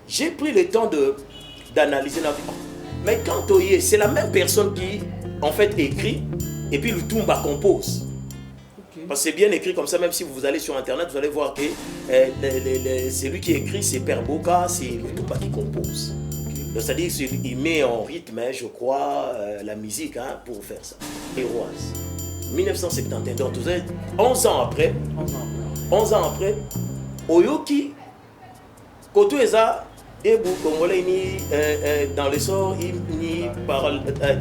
j'ai pris le temps d'analyser la vie. Mais quand Oye, c'est la même personne qui, en fait, écrit, et puis Lutumba compose. Parce que c'est bien écrit comme ça, même si vous allez sur Internet, vous allez voir que c'est lui qui écrit, c'est Père Boka, c'est Lutumba qui compose. C'est-à-dire qu'il met en rythme, je crois, la musique pour faire ça. Héroise. 1971, donc vous êtes 11 ans après, 11 ans après, Oyoki, Koto Eza, et Congolais ni dans l'essor, ni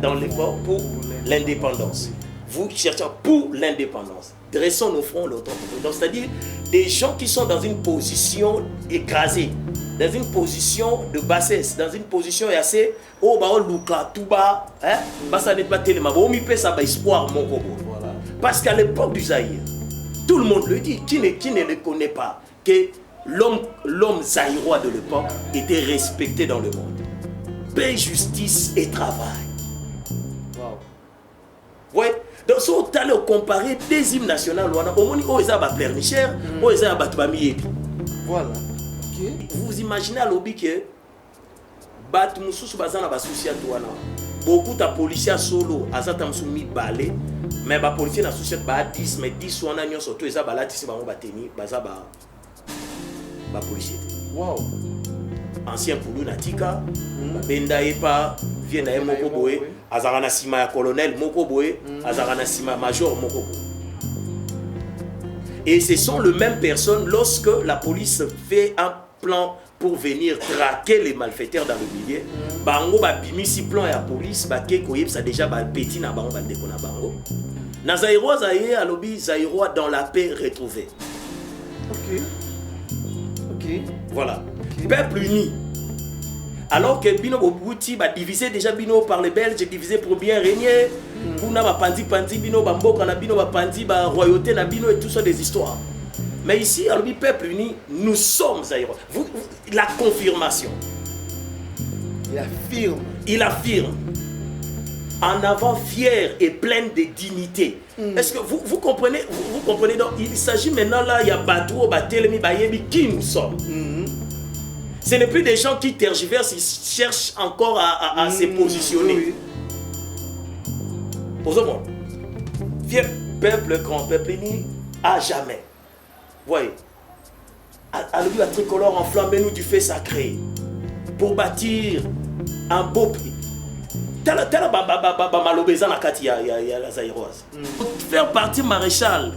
dans l'effort pour l'indépendance. Vous cherchez pour l'indépendance. Dressons nos fronts l'autre. C'est-à-dire des gens qui sont dans une position écrasée, dans une position de bassesse, dans une position assez oh bah luka tout bas, bah ça n'est pas tellement bon, mais peut ça bah espoir mon gogo. Parce qu'à l'époque du Zaïre, tout le monde le dit, qui ne le connaît pas, que l'homme zaïrois de l'époque était respecté dans le monde. Paix, justice et travail. Wow. Ouais. Donc, si on a comparé des hymnes nationaux, au moins, on a des plénichères, on a des bamiyébi. Voilà. Vous imaginez à l'objet que Bat Moussous Bazana va soucier à toi. Beaucoup de policiers solo, Azata Msoumi balé, mais les policiers na soucié ba 10, mais 10 ou en agnon surtout, ils ont balati si ba teni, baza ba policier. Wow. Ancien Poulou Natika, Benda Epa, vient à Moko Boé, Azarana Sima colonel Moko Boé, Azarana Sima major Moko Boé. Et ce sont les mêmes personnes lorsque la police fait un plan pour venir traquer les malfaiteurs dans le milieu. Bango ba bimi si plan ya police ba ke koyeb ça déjà ba petit na bango ba ndeko na bango. Na Zaïrois Zaïre à lobby Zaïrois dans la paix retrouvée. OK. Voilà. Okay. Peuple uni. Alors que Bino Bobuti va diviser déjà Bino par les Belges, divisé pour bien régner. Kuna ba pandi Bino ba mboka na Bino ba pandi ba royauté na Bino et tout ça des histoires. Mais ici, alors le peuple uni, nous sommes Zaïrois. La confirmation. Il affirme. En avant, fier et plein de dignité. Est-ce que vous comprenez, vous comprenez donc, il s'agit maintenant là, il y a Batou, Batelemi, Bayebi, qui nous sommes. Ce n'est plus des gens qui tergiversent, ils cherchent encore à se positionner. Posons-moi. Fier peuple, grand peuple uni, à jamais. Voyez. À lui, la tricolore enflammez-nous du feu sacré. Pour bâtir un beau pays. Faire partie maréchal,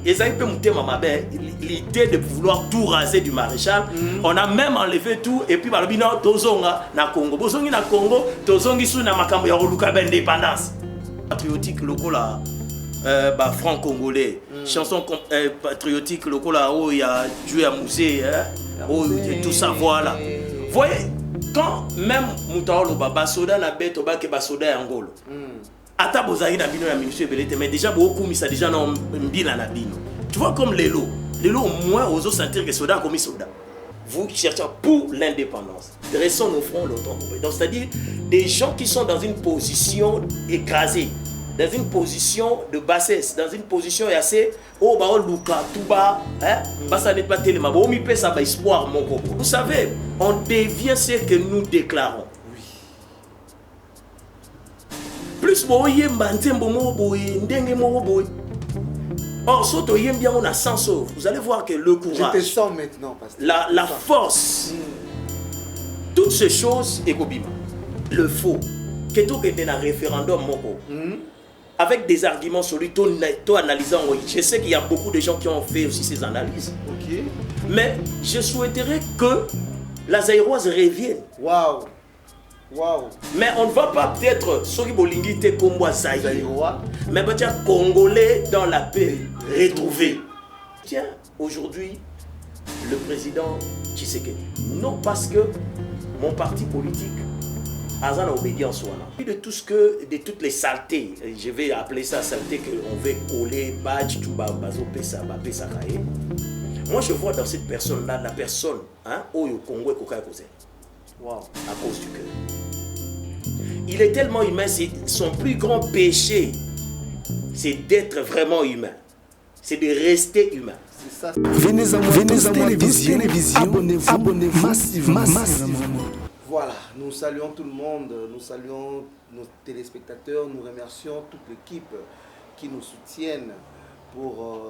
l'idée de vouloir tout raser du maréchal, on a même enlevé tout et puis tozonga na Congo. Bozongi na Congo, tozongi sou na makambo ya roluka indépendance. Patriotique lokola franc-congolais, chanson patriotique lokola où il y a Dieu à musée, tout ça voilà. Voyez. Quand même Moutaolo Baba Soda na bête oba ke basoda Angolo. Ata bozali na bino ya ministre belete mais déjà beaucoup mis ça déjà na mbila na bino. Tu vois comme Lelo au moins oso sentir que soda comme soda. Vous cherchez pour l'indépendance. Dressons nos fronts longtemps. Donc c'est-à-dire des gens qui sont dans une position écrasée, dans une position de bassesse, dans une position assez oh bah on luka tout bas bah ça n'est pas tellement bon mi peut ça ba espoir mon coco. Vous savez, on devient ce que nous déclarons. Oui. Plus boye mbantembo mo boye ndenge mo boye. Or soto yem bien on a sens. Vous allez voir que le courage, je te sens maintenant parce que la force, toutes ces choses ekobima. Le faux que tout est dans référendum moko. Avec des arguments solides, tout analysant. Je sais qu'il y a beaucoup de gens qui ont fait aussi ces analyses. Okay. Mais je souhaiterais que la Zaïroise revienne. Waouh. Mais on ne va pas peut-être Soki Bolingi te Kombo Zaïrois, mais peut-être Congolais dans la paix retrouvée. Tiens, aujourd'hui, le président Tshisekedi. Non, parce que mon parti politique Azan a obédience. De toutes les saletés, je vais appeler ça saleté qu'on veut coller, badge, tout bazo, pesa, pesa. Moi je vois dans cette personne-là, la personne, au Congo et Koka Kose. Wow. À cause du cœur. Il est tellement humain, son plus grand péché, c'est d'être vraiment humain. C'est de rester humain. c'est ça. Venez à moi, télévision. Abonnez-vous massivement. Voilà, nous saluons tout le monde, nous saluons nos téléspectateurs, nous remercions toute l'équipe qui nous soutiennent pour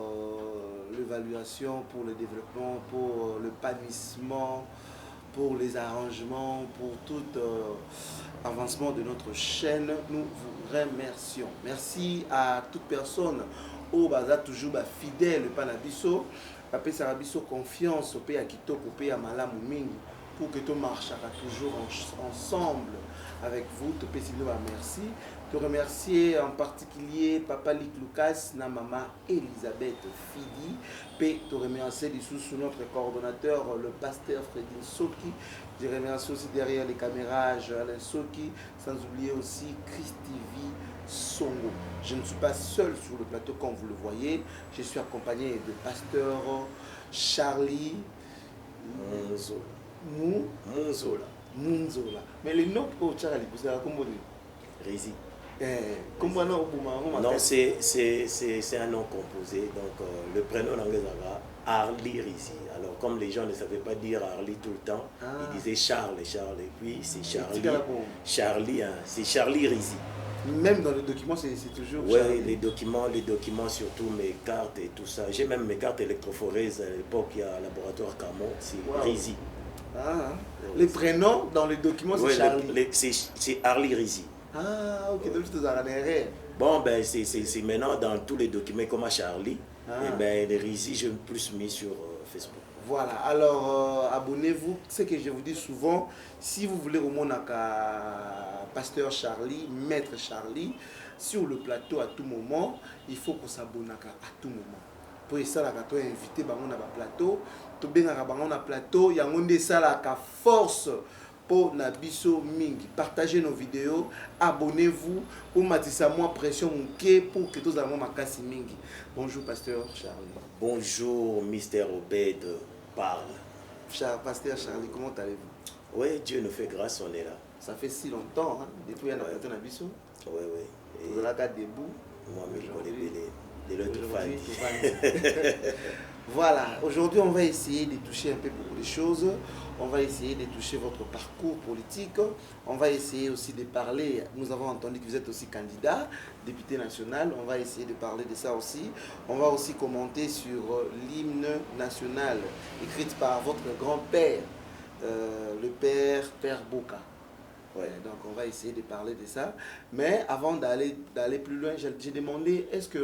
l'évaluation, pour le développement, pour le panissement, pour les arrangements, pour tout avancement de notre chaîne. Nous vous remercions. Merci à toute personne au Baza toujours fidèle Panabiso, Papé Sarabiso confiance au pays à Kitoko, au pays à Malamu Mingi, pour que tout marche toujours ensemble avec vous. Te merci. Te remercier en particulier Papa Lick Lucas, na maman Elisabeth Fidi. Puis te remercier sous notre coordonnateur, le pasteur Fredin Soki. Je remercie aussi derrière les caméras Alain Soki, sans oublier aussi Christivi Songo. Je ne suis pas seul sur le plateau comme vous le voyez. Je suis accompagné de pasteur Charlie Munzola. Mais le nom pour Charlie, vous avez comment dire? Rési. Comment non? Non, c'est un nom composé. Donc le prénom en anglais c'est Arlie Rési. Alors comme les gens ne savaient pas dire Arlie tout le temps, ils disaient Charles. Et puis c'est Charlie. Charlie, hein, c'est Charlie Rési. Même dans les documents, c'est toujours. Oui, les documents, surtout mes cartes et tout ça. J'ai même mes cartes électrophorèses à l'époque, il y a un laboratoire Camon, c'est Rési. Les prénoms dans les documents, c'est Charlie. C'est Arlie Rési. Ah, ok, donc c'est dans la nerf. Bon, ben, c'est maintenant dans tous les documents comme à Charlie. Et ben, les Rési, je me plus mis sur Facebook. Voilà, alors abonnez-vous. Ce que je vous dis souvent, si vous voulez au monde pasteur Charlie, maître Charlie, sur le plateau à tout moment, il faut qu'on s'abonne à tout moment. Pour ça, là, quand on est invité, on a un plateau, tout bien on a un plateau, il y a un ça là qui force pour Nabiso Mingi. Partagez nos vidéos, abonnez-vous pour matissa moi pression pour que tous avons ma casse Mingi. Bonjour pasteur Charlie. Bonjour Mister Obed. Parle. Pasteur Charlie, comment allez-vous? Oui, Dieu nous fait grâce, on est là. Ça fait si longtemps, hein, depuis un plateau Nabiso. Oui, oui. Vous avez debout. Moi, je connais les autres femmes. Voilà, aujourd'hui on va essayer de toucher un peu beaucoup de choses. On va essayer de toucher votre parcours politique. On va essayer aussi de parler, nous avons entendu que vous êtes aussi candidat, député national. On va essayer de parler de ça aussi. On va aussi commenter sur l'hymne national, écrite par votre grand-père, le père Boka. Ouais, donc on va essayer de parler de ça. Mais avant d'aller plus loin, j'ai demandé, est-ce que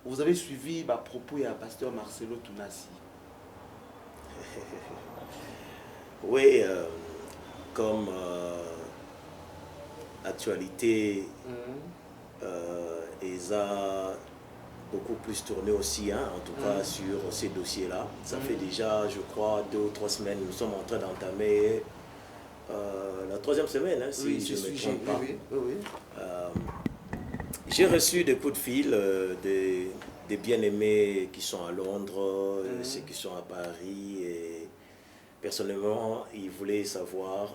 vous avez suivi ma propos à pasteur Marcelo Tounassi? Oui, comme actualité, ils ont beaucoup plus tourné aussi, hein, en tout cas sur ces dossiers-là. Ça fait déjà, je crois, 2 ou 3 semaines, nous sommes en train d'entamer la 3e semaine, hein, si je ne me trompe pas. Oui. J'ai reçu des coups de fil des bien-aimés qui sont à Londres, ceux qui sont à Paris. Et personnellement, ils voulaient savoir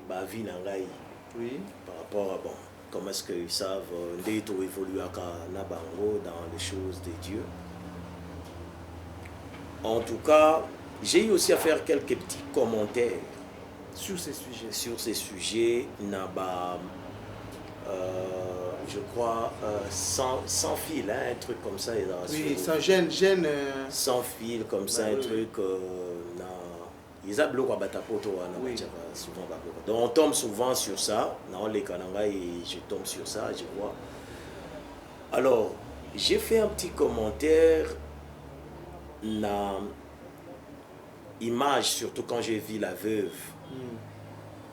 ma vie n'angaï. Oui. Par rapport à comment est-ce qu'ils savent d'être évoluer à Nabango dans les choses de Dieu. En tout cas, j'ai eu aussi à faire quelques petits commentaires sur ces sujets. Sur ces sujets, je crois, sans fil, hein, un truc comme ça. Oui, sans gêne. Sans fil, comme ça, un truc. Ils ont bloqué souvent. Donc on tombe souvent sur ça. Je tombe sur ça, je vois. Alors, j'ai fait un petit commentaire. Image, surtout quand j'ai vu la veuve.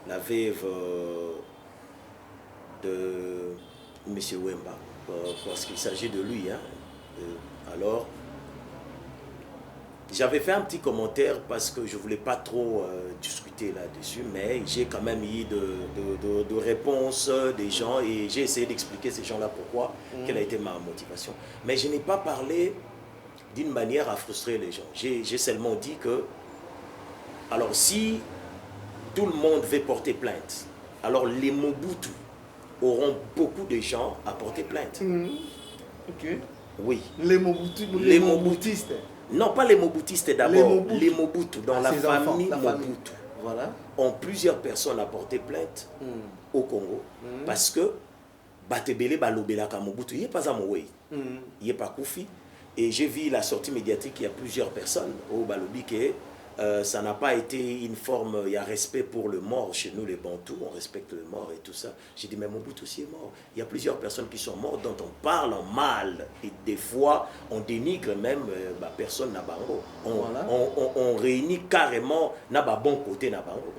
La veuve de M. Wemba, parce qu'il s'agit de lui. Hein. Alors, j'avais fait un petit commentaire parce que je ne voulais pas trop discuter là-dessus, mais j'ai quand même eu de réponses des gens et j'ai essayé d'expliquer ces gens-là pourquoi, quelle a été ma motivation. Mais je n'ai pas parlé d'une manière à frustrer les gens. J'ai seulement dit que, alors si tout le monde veut porter plainte, alors les Mobutu auront beaucoup de gens à porter plainte. Ok. Oui. Les Moboutistes. Non, pas les Moboutistes d'abord, les Mobutu, dans la famille enfants, Mobutu. Voilà. Ont plusieurs personnes à porter plainte au Congo parce que Batebele Balobelaka Mobutu, il n'est pas à Moué, il n'est pas Koufi. Et j'ai vu la sortie médiatique, il y a plusieurs personnes au Balobi qui ça n'a pas été une forme, il y a respect pour le mort chez nous les Bantous, on respecte le mort et tout ça. J'ai dit mais Mobutu aussi est mort. Il y a plusieurs personnes qui sont mortes dont on parle en mal et des fois on dénigre même personne n'a bango. On réunit carrément n'a pas bon côté n'a bango.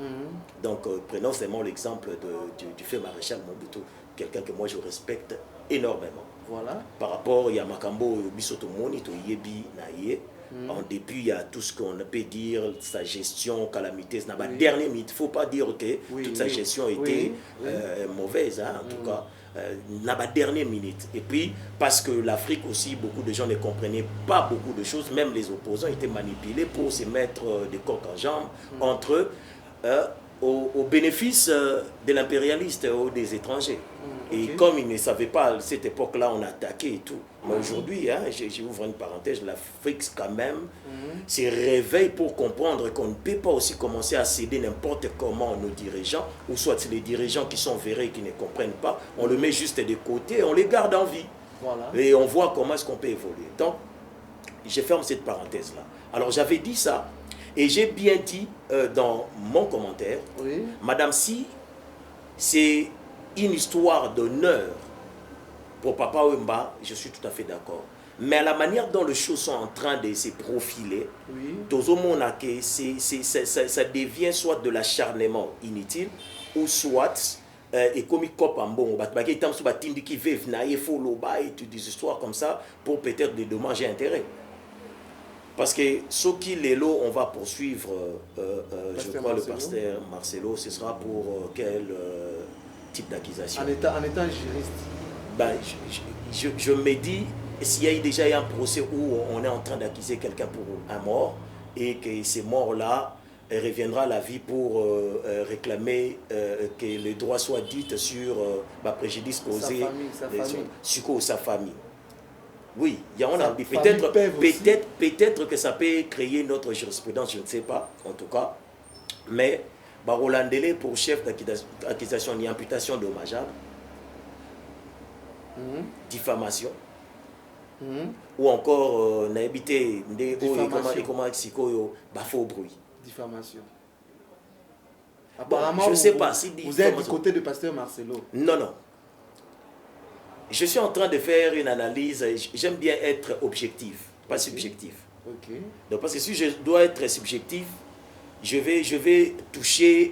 Donc prenons seulement l'exemple du fait maréchal Mobutu, quelqu'un que moi je respecte énormément. Voilà. Par rapport à Makambo Bisoto Moni to Yebi Naye. En dépit, il y a tout ce qu'on peut dire, sa gestion, calamité. Dernier mythe, il ne faut pas dire que toute sa gestion était mauvaise, hein, en tout cas. N'a pas dernière minute. Et puis, parce que l'Afrique aussi, beaucoup de gens ne comprenaient pas beaucoup de choses, même les opposants étaient manipulés pour se mettre des coques en jambes entre eux, au bénéfice de l'impérialiste ou des étrangers. Et comme ils ne savaient pas, à cette époque-là, on attaquait et tout. Mais aujourd'hui, hein, j'ouvre une parenthèse, l'Afrique quand même se réveille pour comprendre qu'on ne peut pas aussi commencer à céder n'importe comment nos dirigeants, ou soit les dirigeants qui sont véreux et qui ne comprennent pas, on le met juste de côté et on les garde en vie. Voilà. Et on voit comment est-ce qu'on peut évoluer. Donc, je ferme cette parenthèse-là. Alors, j'avais dit ça, et j'ai bien dit dans mon commentaire, Madame Si, c'est une histoire d'honneur pour Papa Wemba, je suis tout à fait d'accord. Mais à la manière dont les choses sont en train de se profiler, ça devient soit de l'acharnement inutile, ou soit, et comme il coupe en bon, qui des histoires comme ça, pour peut-être des dommages et intérêts. Parce que ce qui est là, on va poursuivre, je crois, le pasteur Marcelo, ce sera pour quel type d'accusation? En étant juriste. Ben, je me dis, s'il y a déjà eu un procès où on est en train d'accuser quelqu'un pour un mort, et que ces morts-là reviendra à la vie pour réclamer que les droits soient dits sur préjudice causé sur sa famille. Oui, il y a peut-être que ça peut créer notre jurisprudence, je ne sais pas, en tout cas. Mais Rolandele pour chef d'accusation ni imputation dommageable, diffamation, ou encore n'habité faux bruit. Diffamation. Apparemment, je ne sais pas si vous êtes du côté du pasteur Marcelo. Non, non. Je suis en train de faire une analyse, j'aime bien être objectif, pas subjectif. Donc, parce que si je dois être subjectif, je vais toucher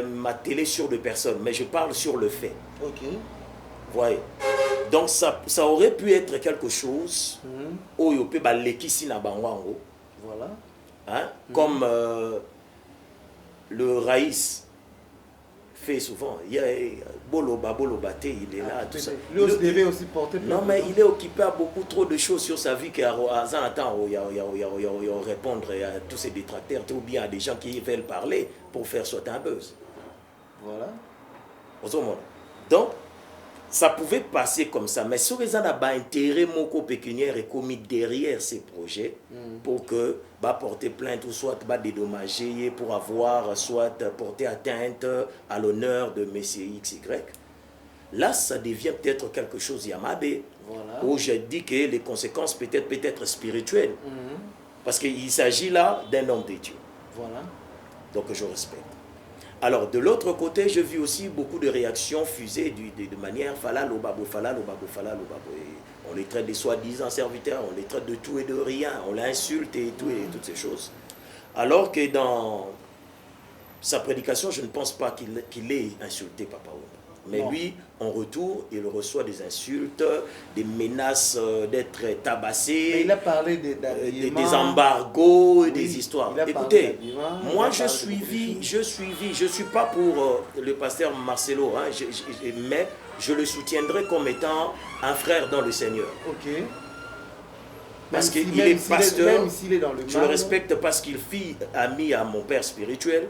ma télé sur des personnes, mais je parle sur le fait. Voyez. Donc ça aurait pu être quelque chose où il peut voilà. Hein? Comme le Raïs fait souvent. Il y a Boloba, il est là. Tout ça. Lui aussi devait aussi porter plainte. Non, mais il est occupé à beaucoup trop de choses sur sa vie qu'à un temps il y a répondre à tous ces détracteurs ou bien à des gens qui veulent parler pour faire sauter un buzz. Voilà. Donc, ça pouvait passer comme ça, mais si les gens ont intérêt pécuniaire et commis derrière ces projets pour que porter plainte ou soit dédommager pour avoir soit porter atteinte à l'honneur de Messieurs XY, là ça devient peut-être quelque chose Yamabé, où je dis que les conséquences peut être spirituelles, parce qu'il s'agit là d'un homme de Dieu. Voilà. Donc je respecte. Alors, de l'autre côté, je vis aussi beaucoup de réactions fusées de manière falalobabo. On les traite des soi-disant serviteurs, on les traite de tout et de rien, on l'insulte et tout et toutes ces choses. Alors que dans sa prédication, je ne pense pas qu'il ait insulté Papa Wemba. Mais lui, en retour, il reçoit des insultes, des menaces d'être tabassé. Mais il a parlé des embargos, des histoires. Écoutez, moi je suis pas pour le pasteur Marcelo, hein, mais je le soutiendrai comme étant un frère dans le Seigneur. Parce qu'il est pasteur, je le respecte parce qu'il fut ami à mon père spirituel.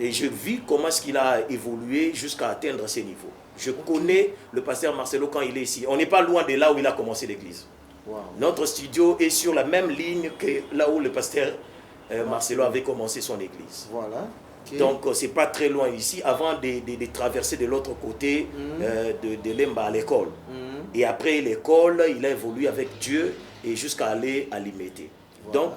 Et je vis comment est-ce qu'il a évolué jusqu'à atteindre ces niveaux. Je connais le pasteur Marcelo quand il est ici. On n'est pas loin de là où il a commencé l'église. Notre studio est sur la même ligne que là où le pasteur Marcelo avait commencé son église. Voilà. Okay. Donc, c'est pas très loin ici, avant de traverser de l'autre côté de Lemba à l'école. Et après l'école, il a évolué avec Dieu et jusqu'à aller à Limete. Voilà. Donc,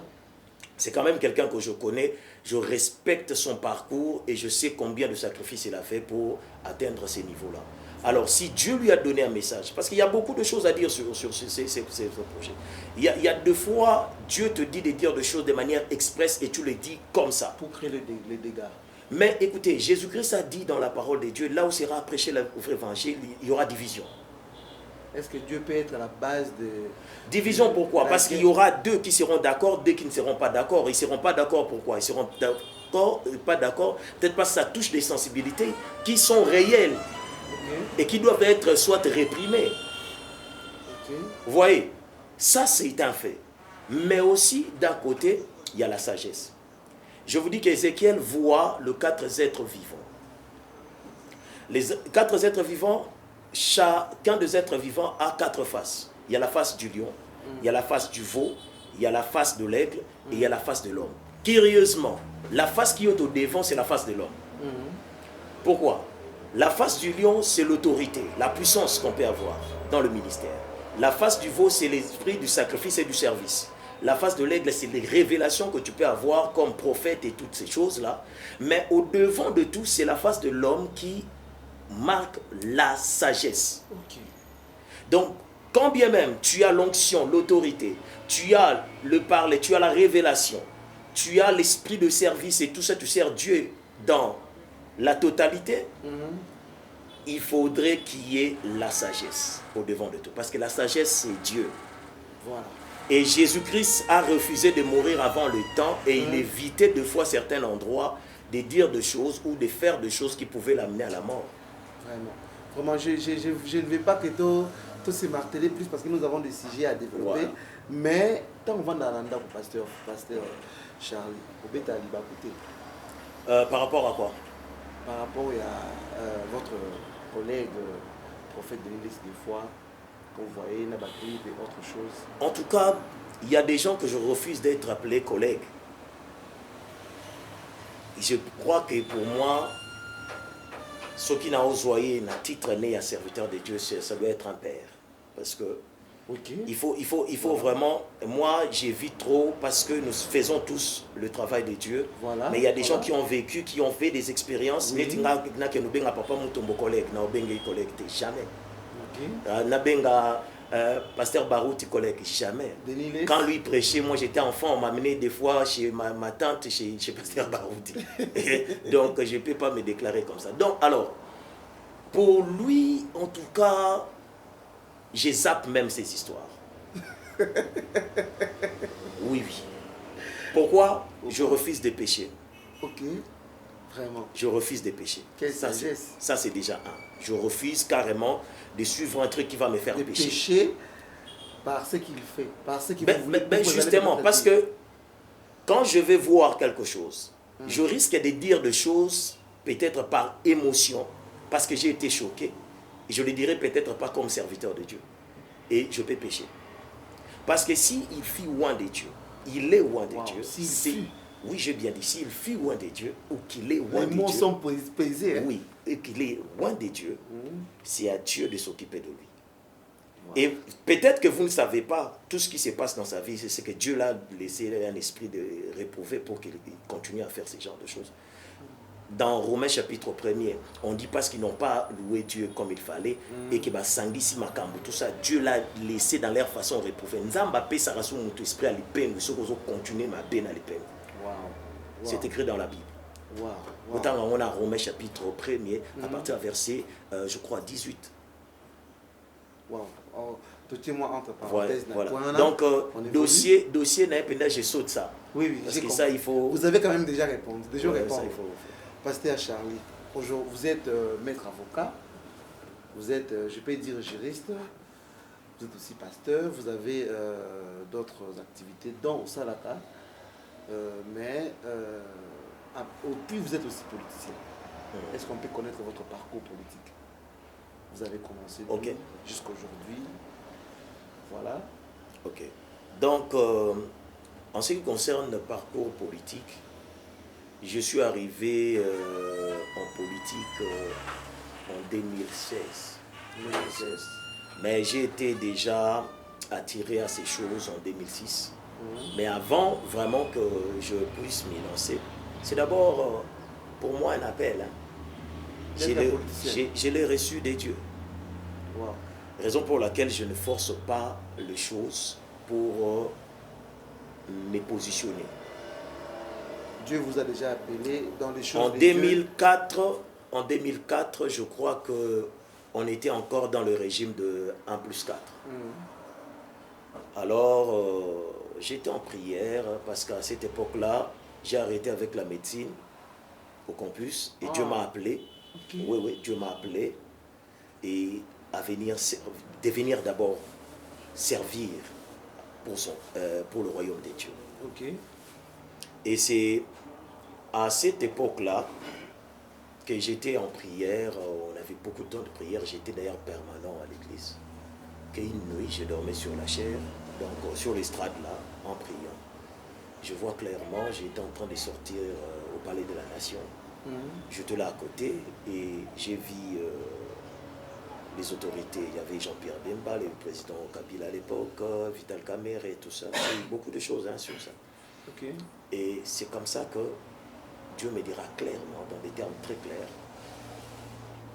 c'est quand même quelqu'un que je connais, je respecte son parcours et je sais combien de sacrifices il a fait pour atteindre ces niveaux-là. Alors, si Dieu lui a donné un message, parce qu'il y a beaucoup de choses à dire sur ce projet. Il y a deux fois, Dieu te dit de dire des choses de manière expresse et tu les dis comme ça. Pour créer les dégâts. Mais écoutez, Jésus-Christ a dit dans la parole de Dieu, là où sera prêché l'évangile, il y aura division. Est-ce que Dieu peut être à la base de... Division pourquoi? Parce qu'il y aura deux qui seront d'accord, deux qui ne seront pas d'accord. Ils ne seront pas d'accord pourquoi? Ils seront pas d'accord, peut-être parce que ça touche des sensibilités qui sont réelles. Et qui doivent être soit réprimés. Vous voyez, ça c'est un fait. Mais aussi, d'un côté, il y a la sagesse. Je vous dis qu'Ézéchiel voit les 4 êtres vivants. Les 4 êtres vivants, chacun des êtres vivants a 4 faces. Il y a la face du lion, il y a la face du veau, il y a la face de l'aigle et il y a la face de l'homme. Curieusement, la face qui est au devant, c'est la face de l'homme. Pourquoi? La face du lion, c'est l'autorité, la puissance qu'on peut avoir dans le ministère. La face du veau, c'est l'esprit du sacrifice et du service. La face de l'aigle, c'est les révélations que tu peux avoir comme prophète et toutes ces choses-là. Mais au devant de tout, c'est la face de l'homme qui marque la sagesse. Donc, quand bien même tu as l'onction, l'autorité, tu as le parler, tu as la révélation, tu as l'esprit de service et tout ça, tu sers Dieu dans la totalité, il faudrait qu'il y ait la sagesse au devant de tout. Parce que la sagesse, c'est Dieu. Voilà. Et Jésus-Christ a refusé de mourir avant le temps et il évitait de fois certains endroits de dire des choses ou de faire des choses qui pouvaient l'amener à la mort. Vraiment, je ne vais pas que tout se marteler plus parce que nous avons des sujets à développer. Voilà. Mais tant qu'on va dans l'anda pour pasteur Charlie, au bêta par rapport à quoi? Par rapport à votre collègue, prophète de l'Église des fois, que vous voyez, Nabatri et autre chose. En tout cas, il y a des gens que je refuse d'être appelés collègues. Je crois que pour moi, ce qui n'a osé un titre né à serviteur de Dieu, ça doit être un père. Parce que il faut vraiment, moi j'évite trop parce que nous faisons tous le travail de Dieu. Mais il y a des gens qui ont vécu, qui ont fait des expériences. Jamais. Pasteur Barouti collègue, jamais. Quand lui prêchait, moi j'étais enfant, on m'a amené des fois chez ma tante, chez Pasteur Barouti. Donc je ne peux pas me déclarer comme ça. Donc alors, pour lui, en tout cas, je zappe même ces histoires. Oui. Pourquoi? Je refuse de pécher. Vraiment. Je refuse de pécher. Quelle sagesse. Ça c'est déjà un. Je refuse carrément de suivre un truc qui va me faire pécher. Pécher par ce qu'il fait, par ce qu'il veut. Justement, parce que quand je vais voir quelque chose, je risque de dire des choses peut-être par émotion, parce que j'ai été choqué. Et je le dirai peut-être pas comme serviteur de Dieu. Et je peux pécher. Parce que s'il fut loin de Dieu, il est loin de Dieu. Oui, j'ai bien dit, s'il fut loin de Dieu, ou qu'il est loin de Dieu. Les mots sont pesés. Oui, et qu'il est loin de Dieu, c'est à Dieu de s'occuper de lui. Et peut-être que vous ne savez pas tout ce qui se passe dans sa vie, c'est que Dieu l'a laissé un esprit de réprouvé pour qu'il continue à faire ce genre de choses. Dans Romains chapitre 1er, on dit parce qu'ils n'ont pas loué Dieu comme il fallait et que Sangisi Makambu, tout ça, Dieu l'a laissé dans leur façon réprouvée. Nzamba pe sarasu mon esprit à l'épine, ceux qui ont continué ma peine à l'épine. C'est écrit dans la Bible. Autant on a Romains chapitre 1er, à partir du verset, je crois, 18. Moi entre parenthèses. Voilà. Donc, dossier n'a pas je saute ça. Oui, parce que ça, il faut... Vous avez quand même déjà répondu. Ça, il faut... Pasteur Charlie, vous êtes maître avocat, vous êtes, je peux dire, juriste, vous êtes aussi pasteur, vous avez d'autres activités dont au Salata, mais puis vous êtes aussi politicien. Est-ce qu'on peut connaître votre parcours politique? Vous avez commencé jusqu'à aujourd'hui. Voilà. Ok. Donc, en ce qui concerne le parcours politique, je suis arrivé en politique en 2016. 2016. Mais j'ai été déjà attiré à ces choses en 2006. Mais avant vraiment que je puisse m'y lancer, c'est d'abord pour moi un appel. Hein. Je l'ai reçu des dieux. Wow. Raison pour laquelle je ne force pas les choses pour me positionner. Dieu vous a déjà appelé dans les choses En de 2004, je crois qu'on était encore dans le régime de 1+4. Alors, j'étais en prière parce qu'à cette époque-là, j'ai arrêté avec la médecine au campus et Dieu m'a appelé. Okay. Oui, Dieu m'a appelé et à devenir d'abord servir pour le royaume des dieux. Okay. Et c'est à cette époque-là que j'étais en prière, on avait beaucoup de temps de prière, j'étais d'ailleurs permanent à l'église. Qu'une nuit, je dormais sur la chaire, donc sur l'estrade là, en priant. Je vois clairement, j'étais en train de sortir au palais de la Nation. J'étais là à côté et j'ai vu les autorités. Il y avait Jean-Pierre Bemba, le président Kabila à l'époque, Vital Kamerhe et tout ça. Il y a eu beaucoup de choses sur ça. Okay. Et c'est comme ça que Dieu me dira clairement, dans des termes très clairs,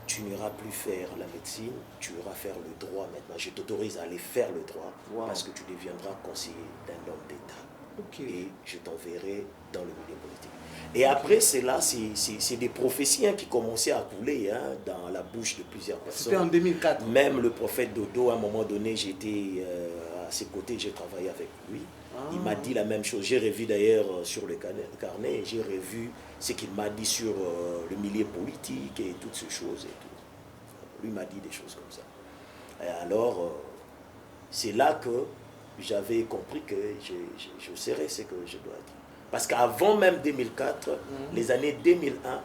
tu n'iras plus faire la médecine, tu iras faire le droit maintenant. Je t'autorise à aller faire le droit parce que tu deviendras conseiller d'un homme d'État. Okay. Et je t'enverrai dans le milieu politique. Et après cela, c'est des prophéties qui commençaient à couler dans la bouche de plusieurs personnes. C'était en 2004. Même le prophète Dodo, à un moment donné, j'étais à ses côtés, j'ai travaillé avec lui. Il m'a dit la même chose. J'ai revu d'ailleurs sur le carnet, j'ai revu ce qu'il m'a dit sur le milieu politique et toutes ces choses. Et tout. Lui m'a dit des choses comme ça. Et alors, c'est là que j'avais compris que je serais ce que je dois être. Parce qu'avant même 2004, les années 2001,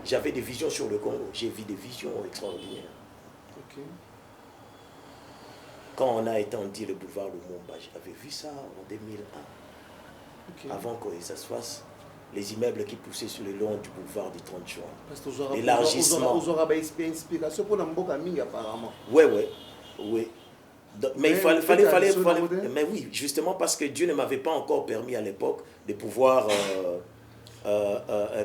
j'avais des visions sur le Congo. J'ai vu des visions extraordinaires. Okay. Quand on a étendu le boulevard Lumumba, j'avais vu ça en 2001. Okay. Avant que ça se fasse, les immeubles qui poussaient sur le long du boulevard du 30 juin. L'élargissement. Vous aurez une inspiration pour Namboka Ming apparemment. Oui. Mais il fallait. Mais oui, justement parce que Dieu ne m'avait pas encore permis à l'époque de pouvoir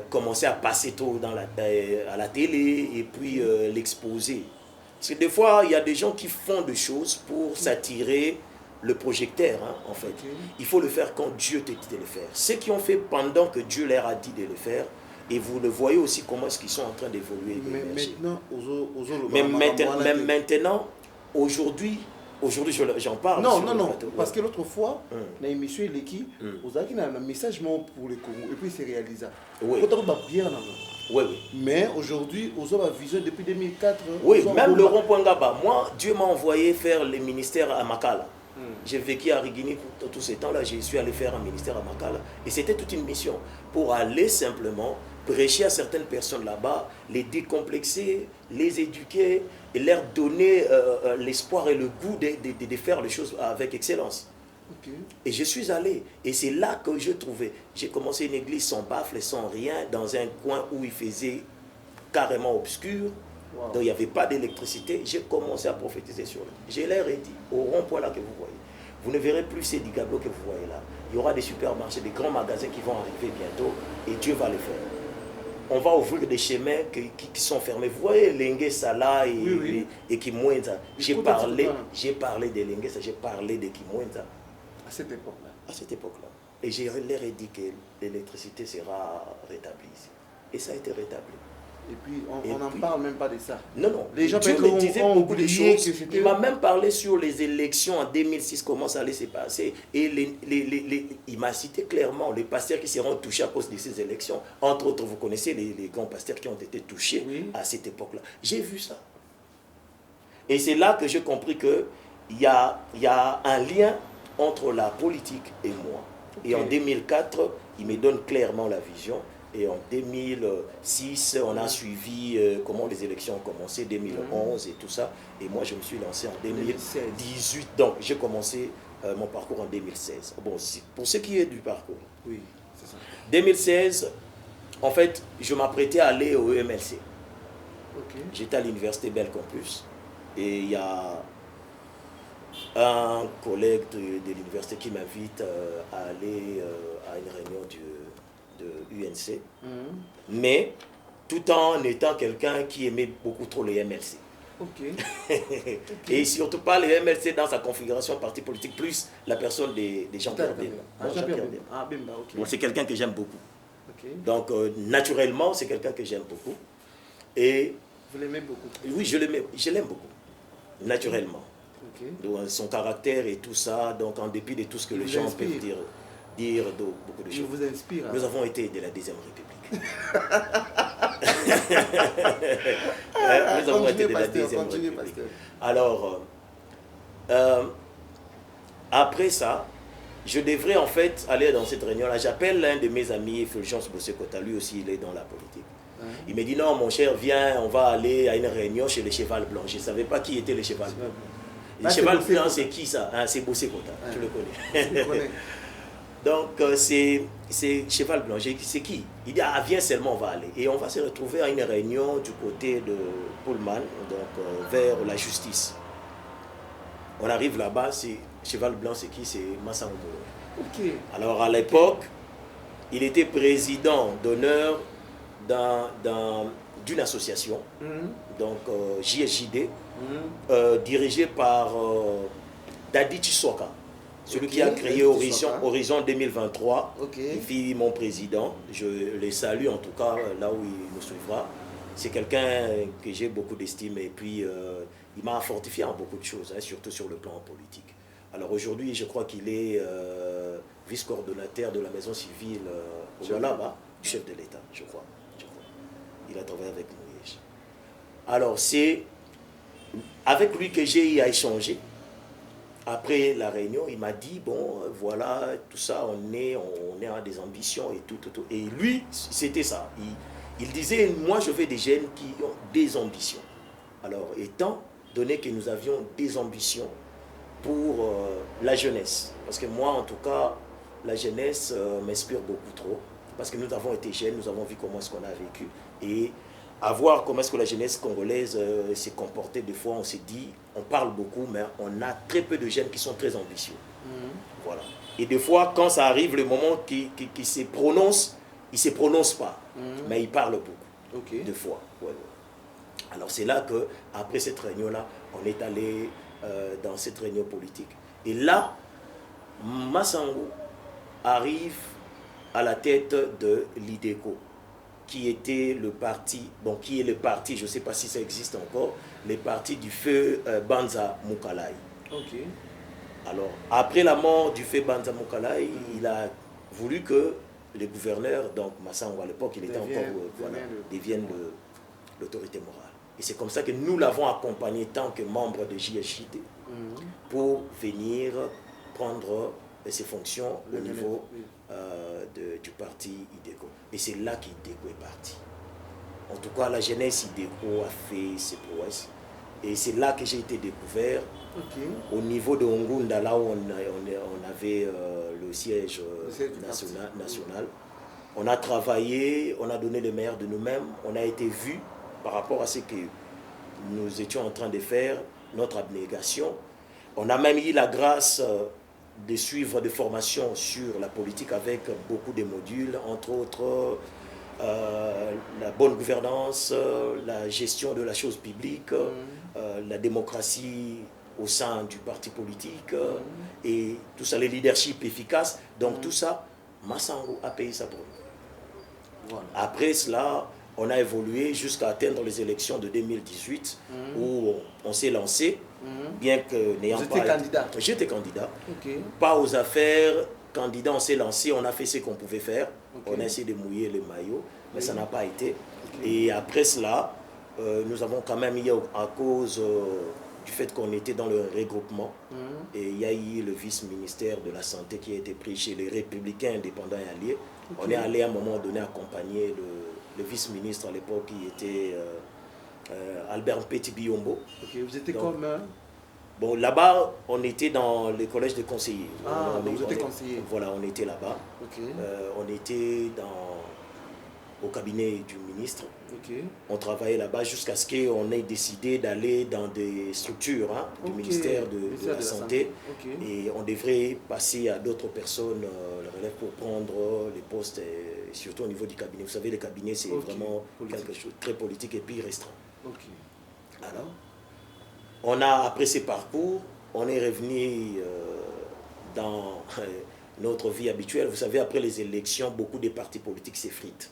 commencer à passer tôt à la télé et puis l'exposer. Parce que des fois, il y a des gens qui font des choses pour s'attirer le projecteur, en fait. Okay. Il faut le faire quand Dieu te dit de le faire. Ceux qui ont fait pendant que Dieu leur a dit de le faire, et vous le voyez aussi comment est-ce qu'ils sont en train d'évoluer. Mais maintenant, aujourd'hui, j'en parle. Non, parce que l'autre fois, dans l'émission, l'équipe, vous avez un message pour le Congo, et puis c'est réalisable. Oui. Oui. Mais aujourd'hui, vous avez une vision depuis 2004. Oui, même le rond-point Gaba. Moi, Dieu m'a envoyé faire le ministère à Makala. J'ai vécu à Rigini tous ces temps-là. Je suis allé faire un ministère à Makala. Et c'était toute une mission pour aller simplement prêcher à certaines personnes là-bas, les décomplexer, les éduquer et leur donner l'espoir et le goût de faire les choses avec excellence. Okay. Et je suis allé, et c'est là que je trouvais, j'ai commencé une église sans baffle, sans rien, dans un coin où il faisait carrément obscur, donc il n'y avait pas d'électricité. J'ai commencé à prophétiser sur eux. Je leur ai dit, au rond-point là que vous voyez, vous ne verrez plus ces digablos que vous voyez là. Il y aura des supermarchés, des grands magasins qui vont arriver bientôt, et Dieu va les faire. On va ouvrir des chemins qui sont fermés. Vous voyez, Lengue Sala et Kimwenza. J'ai parlé de Lengue Sala, j'ai parlé de Kimwenza. À cette époque-là. À cette époque-là. Et je leur ai dit que l'électricité sera rétablie ici. Et ça a été rétabli. Et puis, on n'en parle même pas de ça. Non. Les gens Dieu me disait beaucoup de choses. Il m'a même parlé sur les élections en 2006, comment ça allait se passer. Et il m'a cité clairement les pasteurs qui seront touchés à cause de ces élections. Entre autres, vous connaissez les grands pasteurs qui ont été touchés à cette époque-là. J'ai vu ça. Et c'est là que j'ai compris qu'il y a un lien entre la politique et moi. Okay. Et en 2004, il me donne clairement la vision. Et en 2006, on a suivi comment les élections ont commencé, 2011 et tout ça. Et moi, je me suis lancé en 2018. Donc, j'ai commencé mon parcours en 2016. Bon, pour ce qui est du parcours. Oui, c'est ça. 2016, en fait, je m'apprêtais à aller au EMLC. Ok. J'étais à l'université Belcampus et il y a un collègue de l'université qui m'invite à aller à une réunion de UNC, mais tout en étant quelqu'un qui aimait beaucoup trop les MLC. Ok. Et surtout pas les MLC dans sa configuration parti politique, plus la personne des Jean-Pierre Bemba. Jean-Pierre Bemba. Ah, Bemba, ok. Bon, c'est quelqu'un que j'aime beaucoup. Ok. Donc, naturellement, c'est quelqu'un que j'aime beaucoup. Et vous l'aimez beaucoup? Oui, je l'aime beaucoup, naturellement. Okay. Donc, son caractère et tout ça, donc en dépit de tout ce que les gens peuvent dire beaucoup de choses. Il vous inspire. Nous avons été de la Deuxième République. Nous avons été de la Deuxième République. Alors, après ça, je devrais en fait aller dans cette réunion-là. J'appelle l'un de mes amis, Fulgence Bossé-Kota, lui aussi il est dans la politique. Il me dit non, mon cher, viens, on va aller à une réunion chez les Cheval Blanc. Je ne savais pas qui était les Cheval Blanc. Les Cheval Blanc, c'est qui ça? C'est Bossé-Kota, tu le connais. Je le connais. Donc, c'est Cheval Blanc. C'est qui? Il dit, ah, viens seulement, on va aller. Et on va se retrouver à une réunion du côté de Pullman, donc vers la justice. On arrive là-bas, c'est Cheval Blanc, c'est qui? C'est Massango. Ok. Alors, à l'époque, il était président d'honneur d'une association, donc JSJD, dirigée par Dadi Chisoka, celui qui a créé Horizon 2023. Il fit mon président, je les salue en tout cas là où il nous suivra. C'est quelqu'un que j'ai beaucoup d'estime et puis il m'a fortifié en beaucoup de choses, hein, surtout sur le plan politique. Alors aujourd'hui, je crois qu'il est vice-coordonnateur de la maison civile au Ghana, du chef de l'État, je crois. Il a travaillé avec Moïse. Alors, c'est avec lui que j'ai eu à échanger. Après la réunion, il m'a dit, bon, voilà, tout ça, on a des ambitions et tout. Et lui, c'était ça. Il disait, moi, je veux des jeunes qui ont des ambitions. Alors, étant donné que nous avions des ambitions pour la jeunesse, parce que moi, en tout cas, la jeunesse m'inspire beaucoup trop. Parce que nous avons été jeunes, nous avons vu comment est-ce qu'on a vécu. Et à voir comment est-ce que la jeunesse congolaise s'est comportée, des fois on s'est dit, on parle beaucoup, mais on a très peu de jeunes qui sont très ambitieux. Voilà. Et des fois, quand ça arrive, le moment qui se prononce, il ne se prononce pas, mais il parle beaucoup, des fois. Ouais. Alors c'est là qu'après cette réunion-là, on est allé dans cette réunion politique. Et là, Massango arrive à la tête de l'IDECO, qui était le parti, bon, qui est le parti, je ne sais pas si ça existe encore, le parti du feu Banza Mukalai. Alors, après la mort du feu Banza Mukalai, il a voulu que les gouverneurs, donc Massango à l'époque, il était deviennent l'autorité morale. Et c'est comme ça que nous l'avons accompagné tant que membre de JSJD pour venir prendre ses fonctions au niveau du parti IDECO. Et c'est là qu'IDECO est parti. En tout cas, la jeunesse IDECO a fait ses prouesses. Et c'est là que j'ai été découvert. Au niveau de Ngunda, là où on avait le siège national. On a travaillé, on a donné le meilleur de nous-mêmes. On a été vus par rapport à ce que nous étions en train de faire, notre abnégation. On a même eu la grâce de suivre des formations sur la politique avec beaucoup de modules, entre autres la bonne gouvernance, la gestion de la chose publique, la démocratie au sein du parti politique et tout ça, le leadership efficace. Donc tout ça, Massango a payé ça pour nous. Voilà. Après cela, on a évolué jusqu'à atteindre les élections de 2018 où on s'est lancé. Bien que n'ayant pas... candidat? J'étais candidat. Pas aux affaires, candidat, on s'est lancé, on a fait ce qu'on pouvait faire. On a essayé de mouiller le maillot, mais ça n'a pas été. Et après cela, nous avons quand même eu, à cause du fait qu'on était dans le regroupement, et il y a eu le vice-ministère de la Santé qui a été pris chez les Républicains indépendants et alliés. On est allé à un moment donné accompagner le vice-ministre à l'époque qui était... Albert Petit Biombo. Vous étiez comme Bon, là-bas, on était dans les collèges de conseillers. Ah, donc vous étiez conseiller. Voilà, on était là-bas. Ok. On était au cabinet du ministre. Ok. On travaillait là-bas jusqu'à ce qu'on ait décidé d'aller dans des structures du ministère de la Santé. Ok. Et on devrait passer à d'autres personnes le relève pour prendre les postes, surtout au niveau du cabinet. Vous savez, le cabinet, c'est vraiment quelque chose de très politique et puis restreint. Ok. Alors, après ces parcours, on est revenu dans notre vie habituelle. Vous savez, après les élections, beaucoup de partis politiques s'effritent.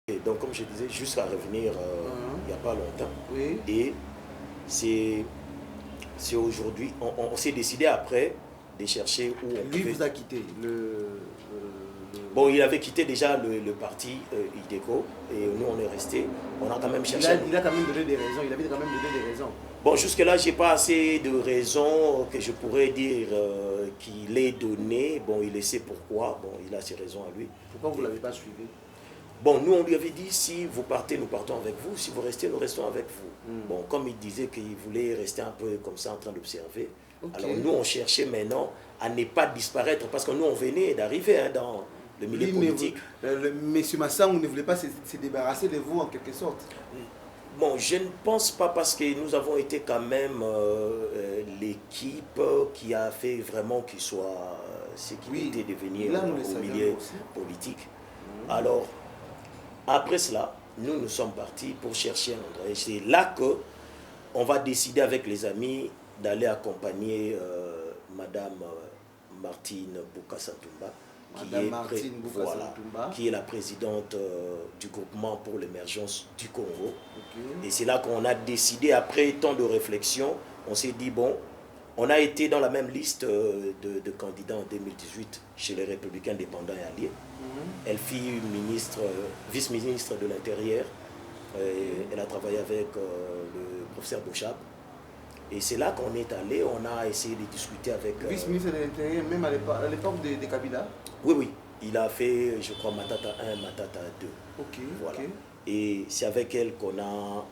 Et donc, comme je disais, jusqu'à revenir il n'y a pas longtemps. Oui. Et c'est aujourd'hui, on s'est décidé après de chercher où on Lui pouvait... vous a quitté. Bon, il avait quitté déjà le parti IDECO et nous on est restés. On a quand même cherché... Il a quand même donné des raisons. Il avait quand même donné des raisons. Bon, jusque-là, je n'ai pas assez de raisons que je pourrais dire qu'il ait donné. Bon, il sait pourquoi. Bon, il a ses raisons à lui. Pourquoi vous ne l'avez pas suivi? Bon, nous, on lui avait dit, si vous partez, nous partons avec vous. Si vous restez, nous restons avec vous. Bon, comme il disait qu'il voulait rester un peu comme ça en train d'observer. Alors, nous, on cherchait maintenant à ne pas disparaître parce que nous, on venait d'arriver dans le milieu politique. Monsieur Massang ne voulait pas se débarrasser de vous en quelque sorte. Bon, je ne pense pas parce que nous avons été quand même l'équipe qui a fait vraiment qu'il soit ce qu'il était devenu au milieu politique. Alors, après cela, nous sommes partis pour chercher un endroit. Et c'est là qu'on va décider avec les amis d'aller accompagner Madame Martine Bouka-Santumba, qui est la présidente du groupement pour l'émergence du Congo. Et c'est là qu'on a décidé, après tant de réflexion, on s'est dit, bon, on a été dans la même liste de candidats en 2018 chez les Républicains indépendants et alliés. Elle fut vice-ministre de l'Intérieur. Elle a travaillé avec le professeur Bouchab. Et c'est là qu'on est allé, on a essayé de discuter avec... Vice-ministre de l'Intérieur, même à l'époque de Kabila? Oui, oui. Il a fait, je crois, Matata 1, Matata 2. Ok, voilà. ok. Et c'est avec elle qu'on a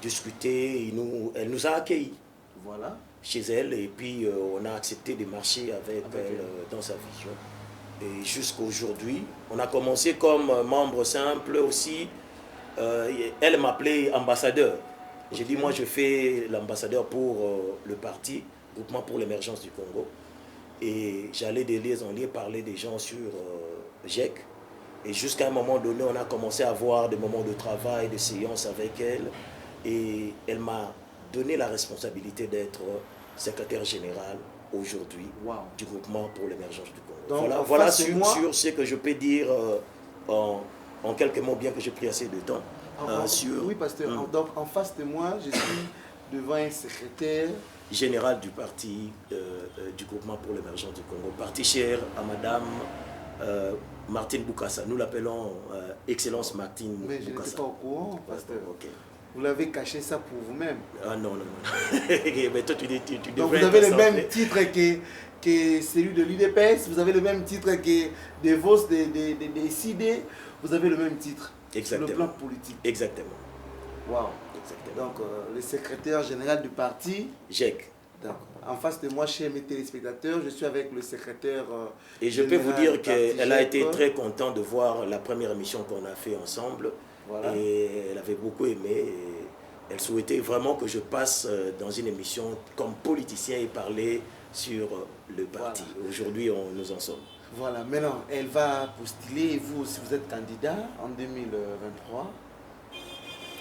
discuté. Elle nous a accueillis. Voilà. Chez elle. Et puis, on a accepté de marcher avec elle dans sa vision. Et jusqu'à aujourd'hui, on a commencé comme membre simple aussi. Elle m'appelait ambassadeur. J'ai dit, moi, je fais l'ambassadeur pour le parti, Groupement pour l'émergence du Congo. Et j'allais de liaison en lieu parler des gens sur GEC. Et jusqu'à un moment donné, on a commencé à avoir des moments de travail, de séances avec elle. Et elle m'a donné la responsabilité d'être secrétaire général aujourd'hui du Groupement pour l'émergence du Congo. Donc, voilà sur ce que je peux dire en quelques mots, bien que j'ai pris assez de temps. Oui, pasteur. Donc, en face de moi, je suis devant un secrétaire général du parti du Groupement pour l'émergence du Congo, parti cher à Madame Martine Boukassa. Nous l'appelons Excellence Martine Boukassa. Mais je n'étais pas au courant, pasteur. Vous l'avez caché ça pour vous-même? Ah non, non, non. Mais toi, tu donc vous avez le même titre que celui de l'UDPS, vous avez le même titre que des VOS, des CID, vous avez le même titre. Exactement. Sur le plan politique. Exactement. Wow. Exactement. Donc, le secrétaire général du parti. GEC. En face de moi, chez mes téléspectateurs, je suis avec le secrétaire. Et je peux vous dire qu'elle a été très contente de voir la première émission qu'on a fait ensemble. Voilà. Et elle avait beaucoup aimé. Et elle souhaitait vraiment que je passe dans une émission comme politicien et parler sur le parti. Voilà. Aujourd'hui, nous en sommes. Voilà, maintenant, elle va postuler, et vous, si vous êtes candidat en 2023?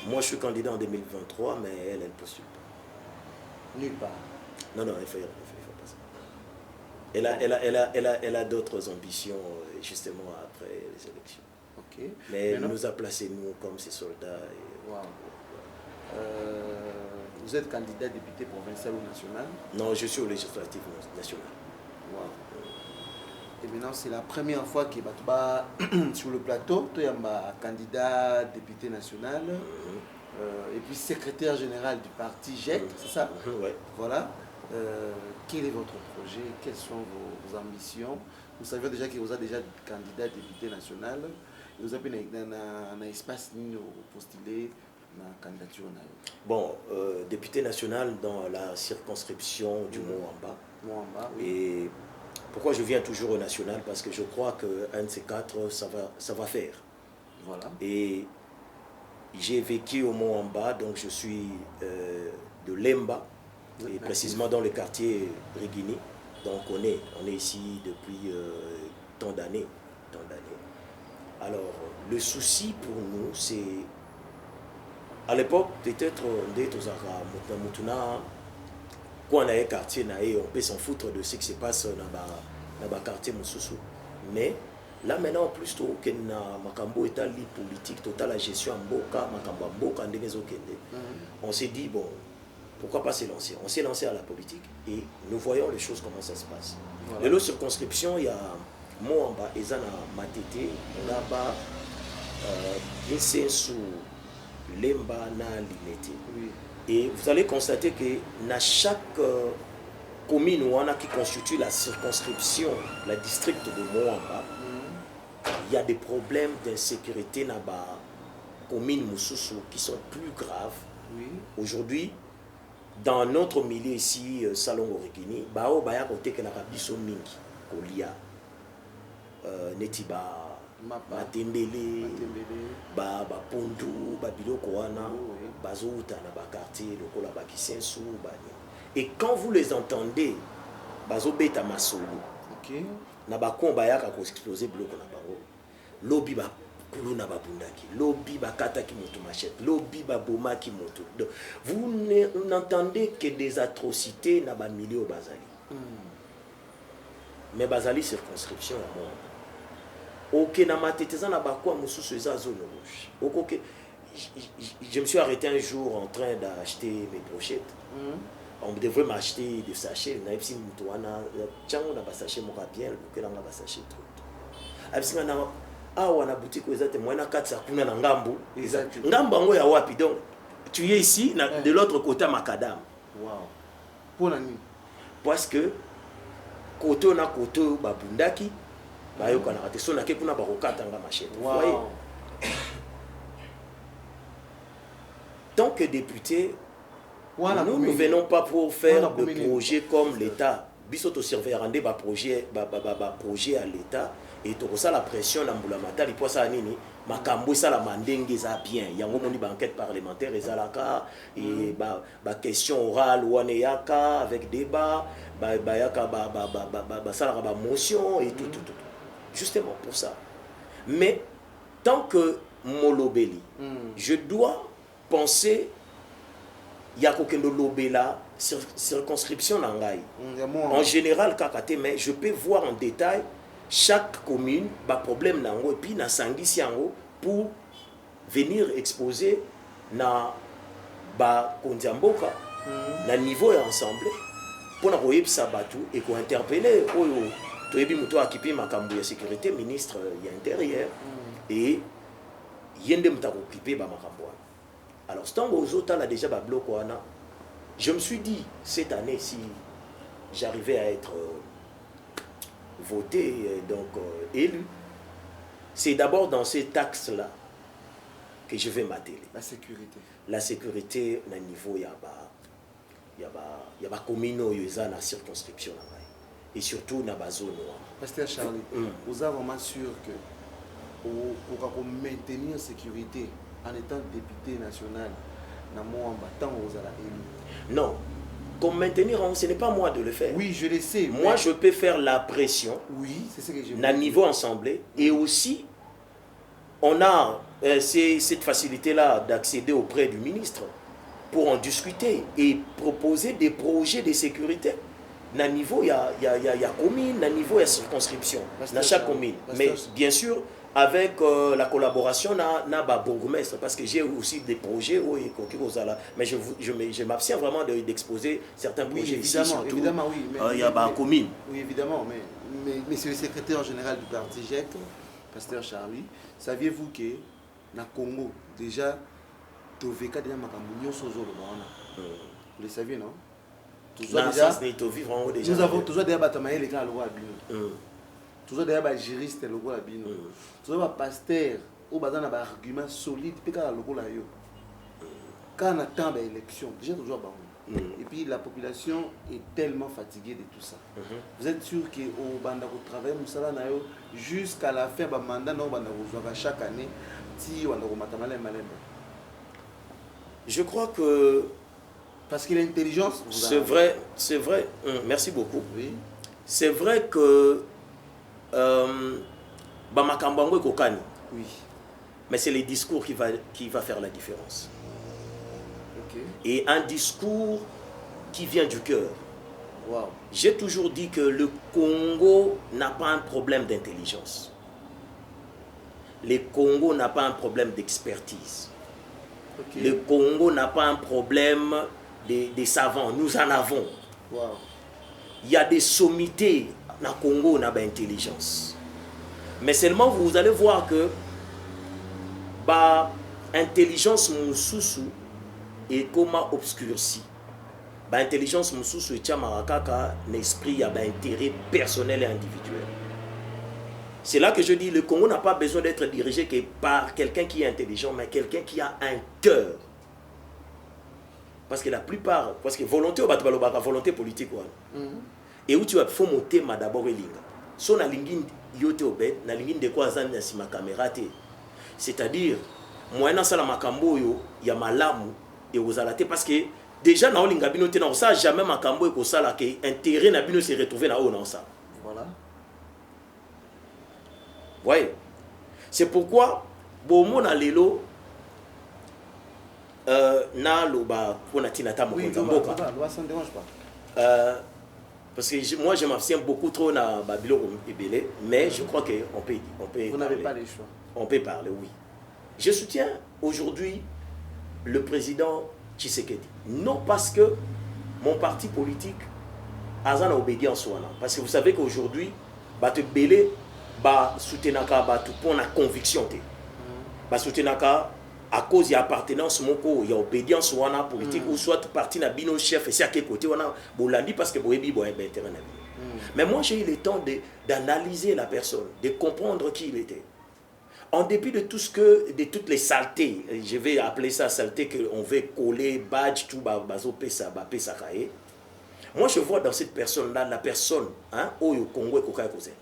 Moi, je suis candidat en 2023, mais elle ne postule pas. Nulle part? Non, non, elle ne fait pas ça. Elle a d'autres ambitions, justement, après les élections. Ok. Mais il nous a placés, nous, comme ses soldats. Et... Wow. Vous êtes candidat député provincial ou national? Non, je suis au législatif national. Wow. Et maintenant, c'est la première fois que Batouba sur le plateau, tu es un candidat député national et puis secrétaire général du parti GEC, c'est ça? Ouais. Voilà. Quel est votre projet? Quelles sont vos ambitions? Vous savez déjà que vous êtes déjà candidat député national. Et vous avez un espace pour postuler la candidature. Bon, député national dans la circonscription du Moamba. Moamba, oui. Et pourquoi je viens toujours au national? Parce que je crois qu'un de ces quatre, ça va faire. Voilà. Et j'ai vécu au Moamba, donc je suis de Lemba, et précisément dans le quartier Rigini. Donc on est ici depuis tant d'années. Alors, le souci pour nous, c'est... À l'époque, peut-être, quand on a un quartier, on peut s'en foutre de ce qui se passe dans le quartier Moussoussou. Mais là, maintenant, plus tôt, que Makambo est ali politique, total la gestion en Boka, Makambo en Boka, on s'est dit, bon, pourquoi pas se lancer? On s'est lancé à la politique et nous voyons les choses, comment ça se passe. Voilà. Dans l'autre circonscription, il y a Moamba, Ezana, Matete, là-bas, sous Lemba, na Limete. Oui. Et vous allez constater que dans chaque commune qui constitue la circonscription, la district de Moamba, il y a des problèmes d'insécurité dans la commune Moussoussou qui sont plus graves. Oui. Aujourd'hui, dans notre milieu ici, Salon Origini, bao baya côté que la rabiso mingi, kolia, netiba, matembele, ba pondu, ba biloko wana, bazouta na ba quartier, lokola ba kisensu, bani. Et quand vous les entendez, bazo beta masolo, ok, na ba komba yaka ko exploser biloko na bango, lobi ba kulu na babundaki, lobi ba kataki moto machette, lobi ba bomaki moto. Donc vous n'entendez que des atrocités na ba milieu bazali. Mais bazali circonscription à moi. Ok, na mateteza na bakwa mususu eza zone rouge. Ok, je me suis arrêté un jour en train d'acheter mes brochettes. On devrait m'acheter des sachets. Na ipsi mutwana, chango na ba sachet moka bien, que na ba sachet trop. Abisi na awa na boutique ezate mwana katsa kuna na ngambu. Ngambu ngo ya wapi donc? Tu es ici de l'autre côté à Macadam. Wow. Pour la nuit. Parce que koto na koto babundaki bayoka na raté so na ke kuna bakokata nga machette. Vous voyez? Tant que député, nous ne venons pas pour faire des projets comme l'État. Bisoto surveiller rendre ba projet à l'État et tout ça la pression na mbulamata li posa nini makambo ça la mandenge za bien yango moni ba enquête parlementaire ezalaka et ba question orale wane yaka avec débat ba yaka ba ça la motion et tout justement pour ça. Mais tant que molobeli je dois penser ya kokendo lobela circonscription nangai en général kakate, mais je peux voir en détail chaque commune ba problème nango et puis na sangisi yango pour venir exposer na ba kondiamboka na niveau ya ensemble pour na koyebisa batu et ko interpeller oyo toyebi muto akipi makambo ya sécurité ministre ya intérieur et yende mutako occupé ba makambo. Alors, ce temps où là déjà bloc, je me suis dit, cette année, si j'arrivais à être voté, donc élu, c'est d'abord dans ces taxes-là que je vais m'atteler. La sécurité. La sécurité, au niveau, il y a la commune, il y a la circonscription. Et surtout, dans la zone. Pasteur Charlie, vous êtes vraiment sûr que pour maintenir la sécurité, en étant député national, non, comme maintenir, ce n'est pas moi de le faire. Oui, je le sais. Moi, je peux faire la pression. Oui, c'est ce que je veux à niveau assemblée. Et aussi, on a cette facilité-là d'accéder auprès du ministre pour en discuter et proposer des projets de sécurité. na niveau ya commune, na niveau ya circonscription, dans chaque commune. Mais bien sûr, avec la collaboration na bourgmestre, parce que j'ai aussi des projets mais je m'abstiens vraiment d'exposer certains projets ici. Évidemment, oui. Il y a la commune. Oui, évidemment, mais c'est le secrétaire général du parti GEC, Pasteur Charlie. Saviez-vous que na Congo, déjà, vous le saviez, non? Nous avons toujours des bâtiments les gars, le roi Bino. Toujours des juristes, le roi Bino. Toujours des pasteurs, au bas d'un argument solide, puis quand le roi yo. Quand on attend l'élection, déjà toujours bon. Et puis la population est tellement fatiguée de tout ça. Vous êtes sûr qu'au banda au travail, jusqu'à la fin du mandat, chaque année, si on a je crois que parce qu'il a l'intelligence. C'est vrai. Merci beaucoup. Oui. C'est vrai que Bamakambango et Kokani. Oui. Mais c'est les discours qui va faire la différence. Okay. Et un discours qui vient du cœur. Wow. J'ai toujours dit que le Congo n'a pas un problème d'intelligence. Le Congo n'a pas un problème d'expertise. Okay. Le Congo n'a pas un problème des savants. Nous en avons. Wow. Il y a des sommités dans le Congo, on a intelligence. Mais seulement vous allez voir que l'intelligence moussoussou est comme obscurcie. L'intelligence moussoussou est un esprit, un intérêt personnel et individuel. C'est là que je dis, le Congo n'a pas besoin d'être dirigé que par quelqu'un qui est intelligent, mais quelqu'un qui a un cœur. Parce que la plupart, parce que volonté politique, et où tu vas faire monter d'abord et linga. So na lingin yote obet, na lingin de quoi zan na sima caméra te. C'est-à-dire, moi na sala makambo yo ya malamu et aux alaté parce que déjà na linga bino te na ça jamais makambo et ko sala que intérêt na bino se retrouver na na ça. Voilà. Voyez. C'est pourquoi bomo na lelo na loba pona tinata mo konzamboka. Parce que moi je m'abstiens beaucoup trop dans Babylone et Bélé, mais je crois qu'on peut vous n'avez pas les choix. On peut parler, oui. Je soutiens aujourd'hui le président Tshisekedi. Non parce que mon parti politique a une obédience. Parce que vous savez qu'aujourd'hui, Bélé soutient pour la conviction. Soutient à cause de l'appartenance, il y a obédience politique, ou soit parti na bino chef, et c'est à quel côté on a bolandi parce que boebi boebi intérêt. Mais moi j'ai eu le temps d'analyser la personne, de comprendre qui il était. En dépit de tout de toutes les saletés, je vais appeler ça saleté qu'on veut coller, badge, tout, bazo pesa, pesa kaye. Moi je vois dans cette personne-là la personne, au Congo et Koka Kozen.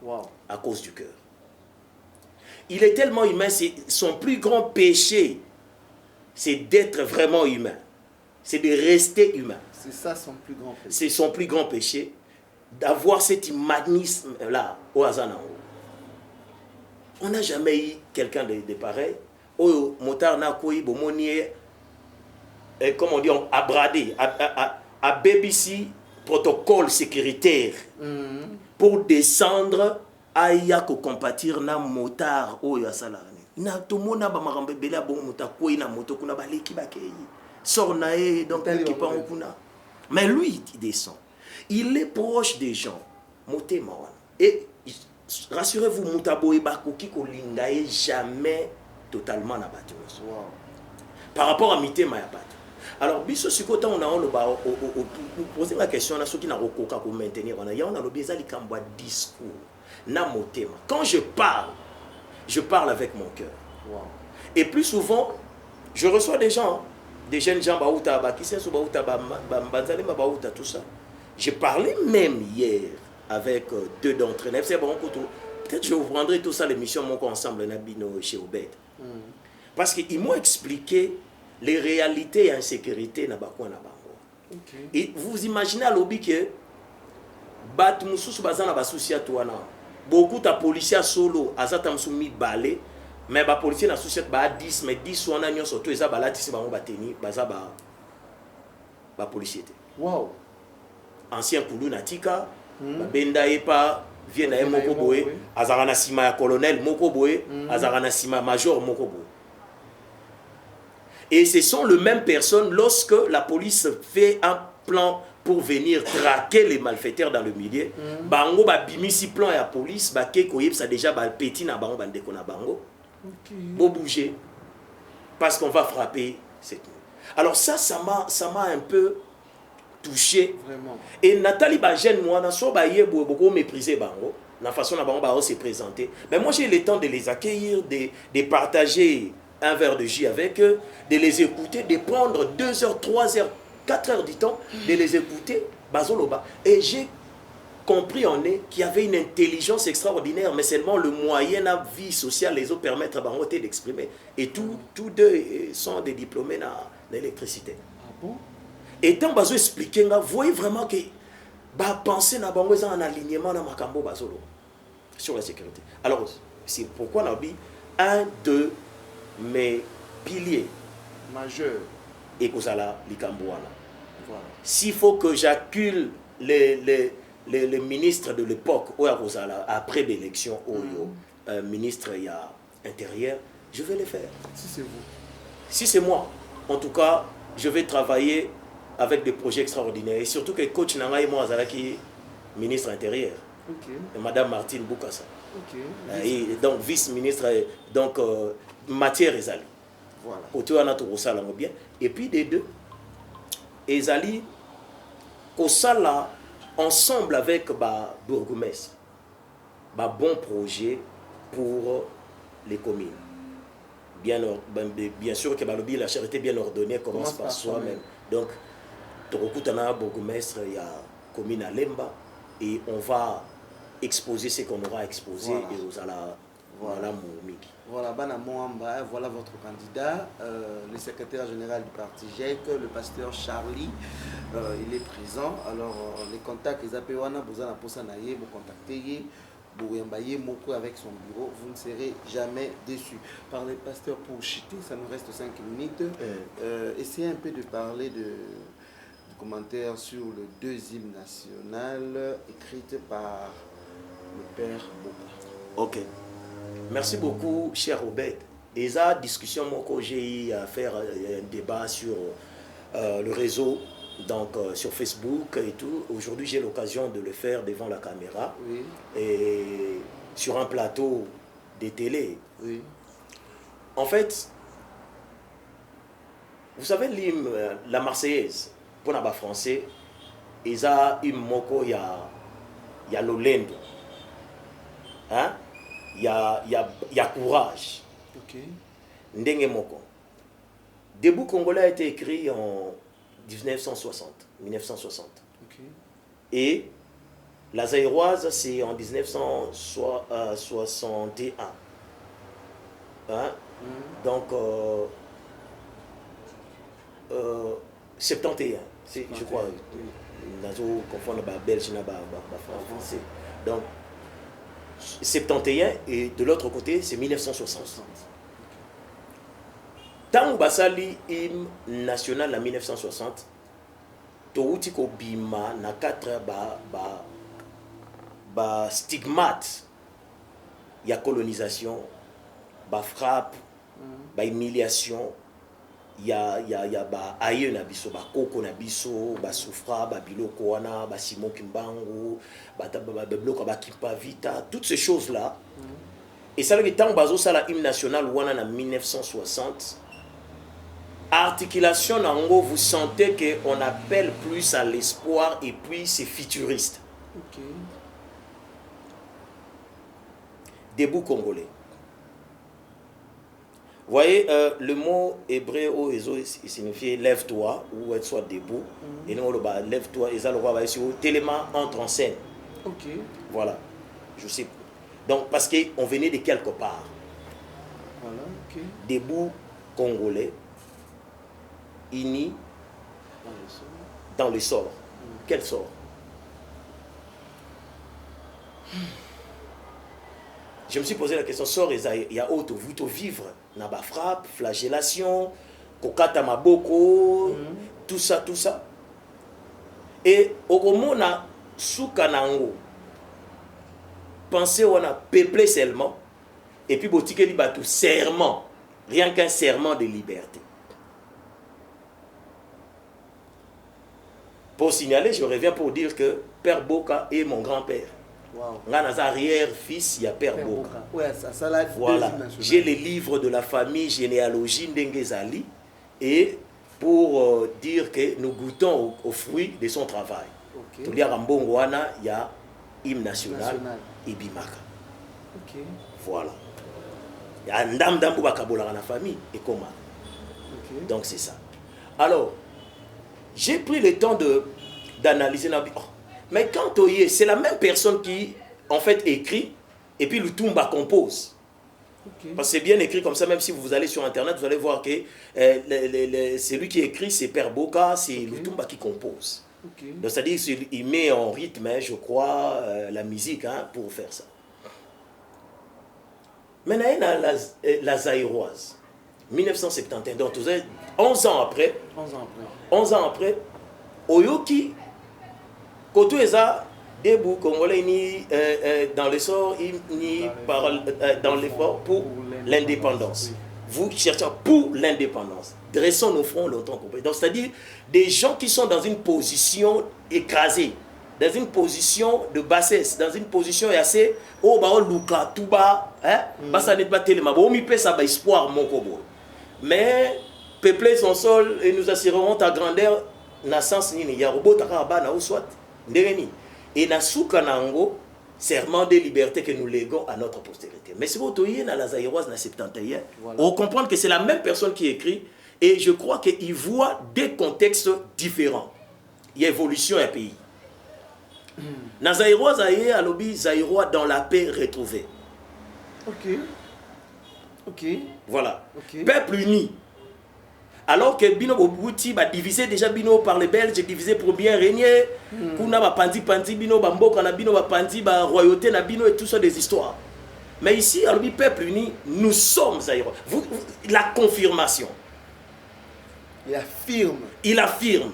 Wow. À cause du cœur. Il est tellement humain, son plus grand péché, c'est d'être vraiment humain. C'est de rester humain. C'est ça son plus grand péché. C'est son plus grand péché, d'avoir cet humanisme-là au hasard. On n'a jamais eu quelqu'un de pareil. Au motard n'a quoi comme on dit, à brader, à BBC, protocole sécuritaire, pour descendre. Aya ko compatir na motard oyo asala na tomona ba marambe bela bon motako na moto kuna baleki bakei sort na e donc qui pa kuna. Mais lui il descend, il est proche des gens motema wana et rassurez-vous mutaboy bakoki ko lingaye jamais totalement na bato. Wow. Par rapport à mitema ya bato. Alors biso sikota on a on ba poser la question na ceux qui na rokoka ko maintenir on a ya on a le bezali kambwa discours. Quand je parle avec mon cœur. Wow. Et plus souvent, je reçois des gens, des jeunes gens, tout ça. J'ai parlé même hier avec deux d'entre eux. Peut-être que je vous prendrai tout ça, l'émission ensemble, Nabino chez Obed. Parce qu'ils m'ont expliqué les réalités et insécurité. Et vous imaginez à l'objet que beaucoup de policiers solo, azatam soumi balé, mais les policiers n'associent pas 10, mais 10 sont en surtout ils ont balati c'est bon bateni, baza ba policier. Wow. ancien Koulou Natika, Benda Epa, vient à Mokoboé, Azarana Sima colonel Mokoboé, Azarana Sima major Mokoboé. Et ce sont les mêmes personnes lorsque la police fait un plan pour venir traquer les malfaiteurs dans le milieu. Bango ba bimisi plan ya police, ba ke koyeb ça déjà ba petit na bango bandeko na bango. Beau bouger parce qu'on va frapper cette nuit. Alors ça m'a un peu touché. Vraiment. Et Nathalie Bajen moi na so ba yebo beaucoup mépriser bango, la façon na bango ba se présenter. Mais moi j'ai le temps de les accueillir, de partager un verre de jus avec eux, de les écouter, de prendre 2 heures, 3 heures, 4 heures du temps, de les écouter, Bazoloba. Et j'ai compris en est qu'il y avait une intelligence extraordinaire, mais seulement le moyen de vie sociale les autres permettent à Bangoté d'exprimer. Et tous deux sont des diplômés dans l'électricité. Ah bon? Et tant Bazo expliquer, vous voyez vraiment que penser dans Bango en alignement dans Makambo Bazolo sur la sécurité. Alors, c'est pourquoi on a dit un de mes piliers majeurs et Kozala Likambouana. Voilà. S'il faut que j'accule les ministres de l'époque, après l'élection, ministre il y a intérieur, je vais les faire. Si c'est vous. Si c'est moi, en tout cas, je vais travailler avec des projets extraordinaires. Et surtout que coach Nanga et moi, qui ministre intérieur. Okay. Et Madame Martine Boukassa. Okay. Et donc vice-ministre, donc Mathieu Ezali. Voilà. Bien. Et puis des deux, Ezali, Kosala, ensemble avec Bourgoumès, bon projet pour les communes. Bien sûr que la charité bien ordonnée commence par soi-même. Donc, Torokutana, Bourgoumès, il y a commune à Lemba, et on va exposer ce qu'on aura exposé et aux voilà Moumiki. Voilà, Bana Moamba, voilà votre candidat, le secrétaire général du parti GEC, le pasteur Charlie, il est présent. Alors, les contacts, les appels, vous allez vous contacter, vous embailler Moko avec son bureau, vous ne serez jamais déçus. Parlez, pasteur, pour chiter, ça nous reste 5 minutes. Essayez un peu de parler du commentaire sur le 2 hymne national écrite par le père Boba. Ok. Merci beaucoup, cher Robert. Et ça, discussion que j'ai eu à faire un débat sur le réseau, donc sur Facebook et tout. Aujourd'hui, j'ai l'occasion de le faire devant la caméra et sur un plateau de télé. Oui. En fait, vous savez l'hymne, la Marseillaise, pour les Français, il y a une moko, il y a l'Olendo. Hein? Il y a courage. Okay. Ndenge Moko. Debout Congolais a été écrit en 1960. Okay. Et la Zaïroise, c'est en 1961. Hein? Donc, 71. Je crois. Nous confondons belge et français. Donc, 71 et de l'autre côté c'est 1960. Tant basali hymne national en 1960, touti ko bima na 4 stigmate ya colonisation, frappe, humiliation, ya aye na biso koko na biso soufra biloko wana Simon Kimbangu biloko Kipa Vita, toutes ces choses là. Et ça le temps bazo ça la hymne national wana en 1960 articulation nango, vous sentez que on appelle plus à l'espoir et puis c'est futuriste. Okay. Debout congolais. Vous voyez, le mot hébreu il signifie lève-toi ou être soit debout. Et nous, lève-toi, et ça le roi tellement entre en scène. Ok. Voilà, je sais. Donc, parce qu'on venait de quelque part. Voilà, ok. Debout congolais, unis dans le sort. Quel sort? Je me suis posé la question, sort il y a autre, vous vivre, naba frappe, flagellation, kokata maboko, tout ça. Et au moment on a soukanango, pensez on a peuplé seulement, et puis botike li batu serment, rien qu'un serment de liberté. Pour signaler, je reviens pour dire que Père Boka est mon grand-père. Wow. Dans arrière-fils, il y a Père Boka. Ouais, ça là, voilà. J'ai les livres de la famille généalogie Ndengezali et pour dire que nous goûtons aux fruits de son travail. Tout dire en Bongwana, il y a hymne national et Bimaka. Okay. Voilà. Il y a un dame d'Ambouakabola dans la famille et comment. Okay. Donc c'est ça. Alors, j'ai pris le temps d'analyser. Mais quand c'est la même personne qui, en fait, écrit, et puis le Tumba compose. Okay. Parce que c'est bien écrit comme ça, même si vous allez sur Internet, vous allez voir que c'est lui qui écrit, c'est Père Boka, c'est le Tumba qui compose. Okay. Donc c'est-à-dire qu'il met en rythme, je crois, la musique pour faire ça. Maintenant, il y a la Zaïroise, 1971, donc 11 ans après, 11 ans après, Oyoki, Koto Eza, debout Congolais ni dans l'essor ni dans l'effort pour l'indépendance. Vous cherchez pour l'indépendance. Dressons nos fronts longtemps compris. Donc c'est-à-dire des gens qui sont dans une position écrasée, dans une position de bassesse, dans une position assez oh bah luka tout bas hein bah ça n'est pas tellement bon mi peut ça ba espoir mon kobo. Mais peupler son sol et nous assurerons ta grandeur naissance ni ya robot ta ba na soit ndeni. Et na soukanango serment de liberté que nous léguons à notre postérité. Mais si vous voyez dans la Zaïroise na 71, on comprend que c'est la même personne qui écrit et je crois qu'il voit des contextes différents. Il y a évolution un pays. Dans Zaïroise aye à lobby Zaïrois dans la paix retrouvée. OK. OK. Voilà. Okay. Peuple uni. Alors que Bino Bobouti va diviser déjà Bino par les Belges, divisé pour bien régner. Kuna ba pandi Bino Bamboka na Bino ba pandi ba royauté na Bino et tout ça des histoires. Mais ici, alors le peuple uni, nous sommes Zaïrois. La confirmation. Il affirme. Il affirme.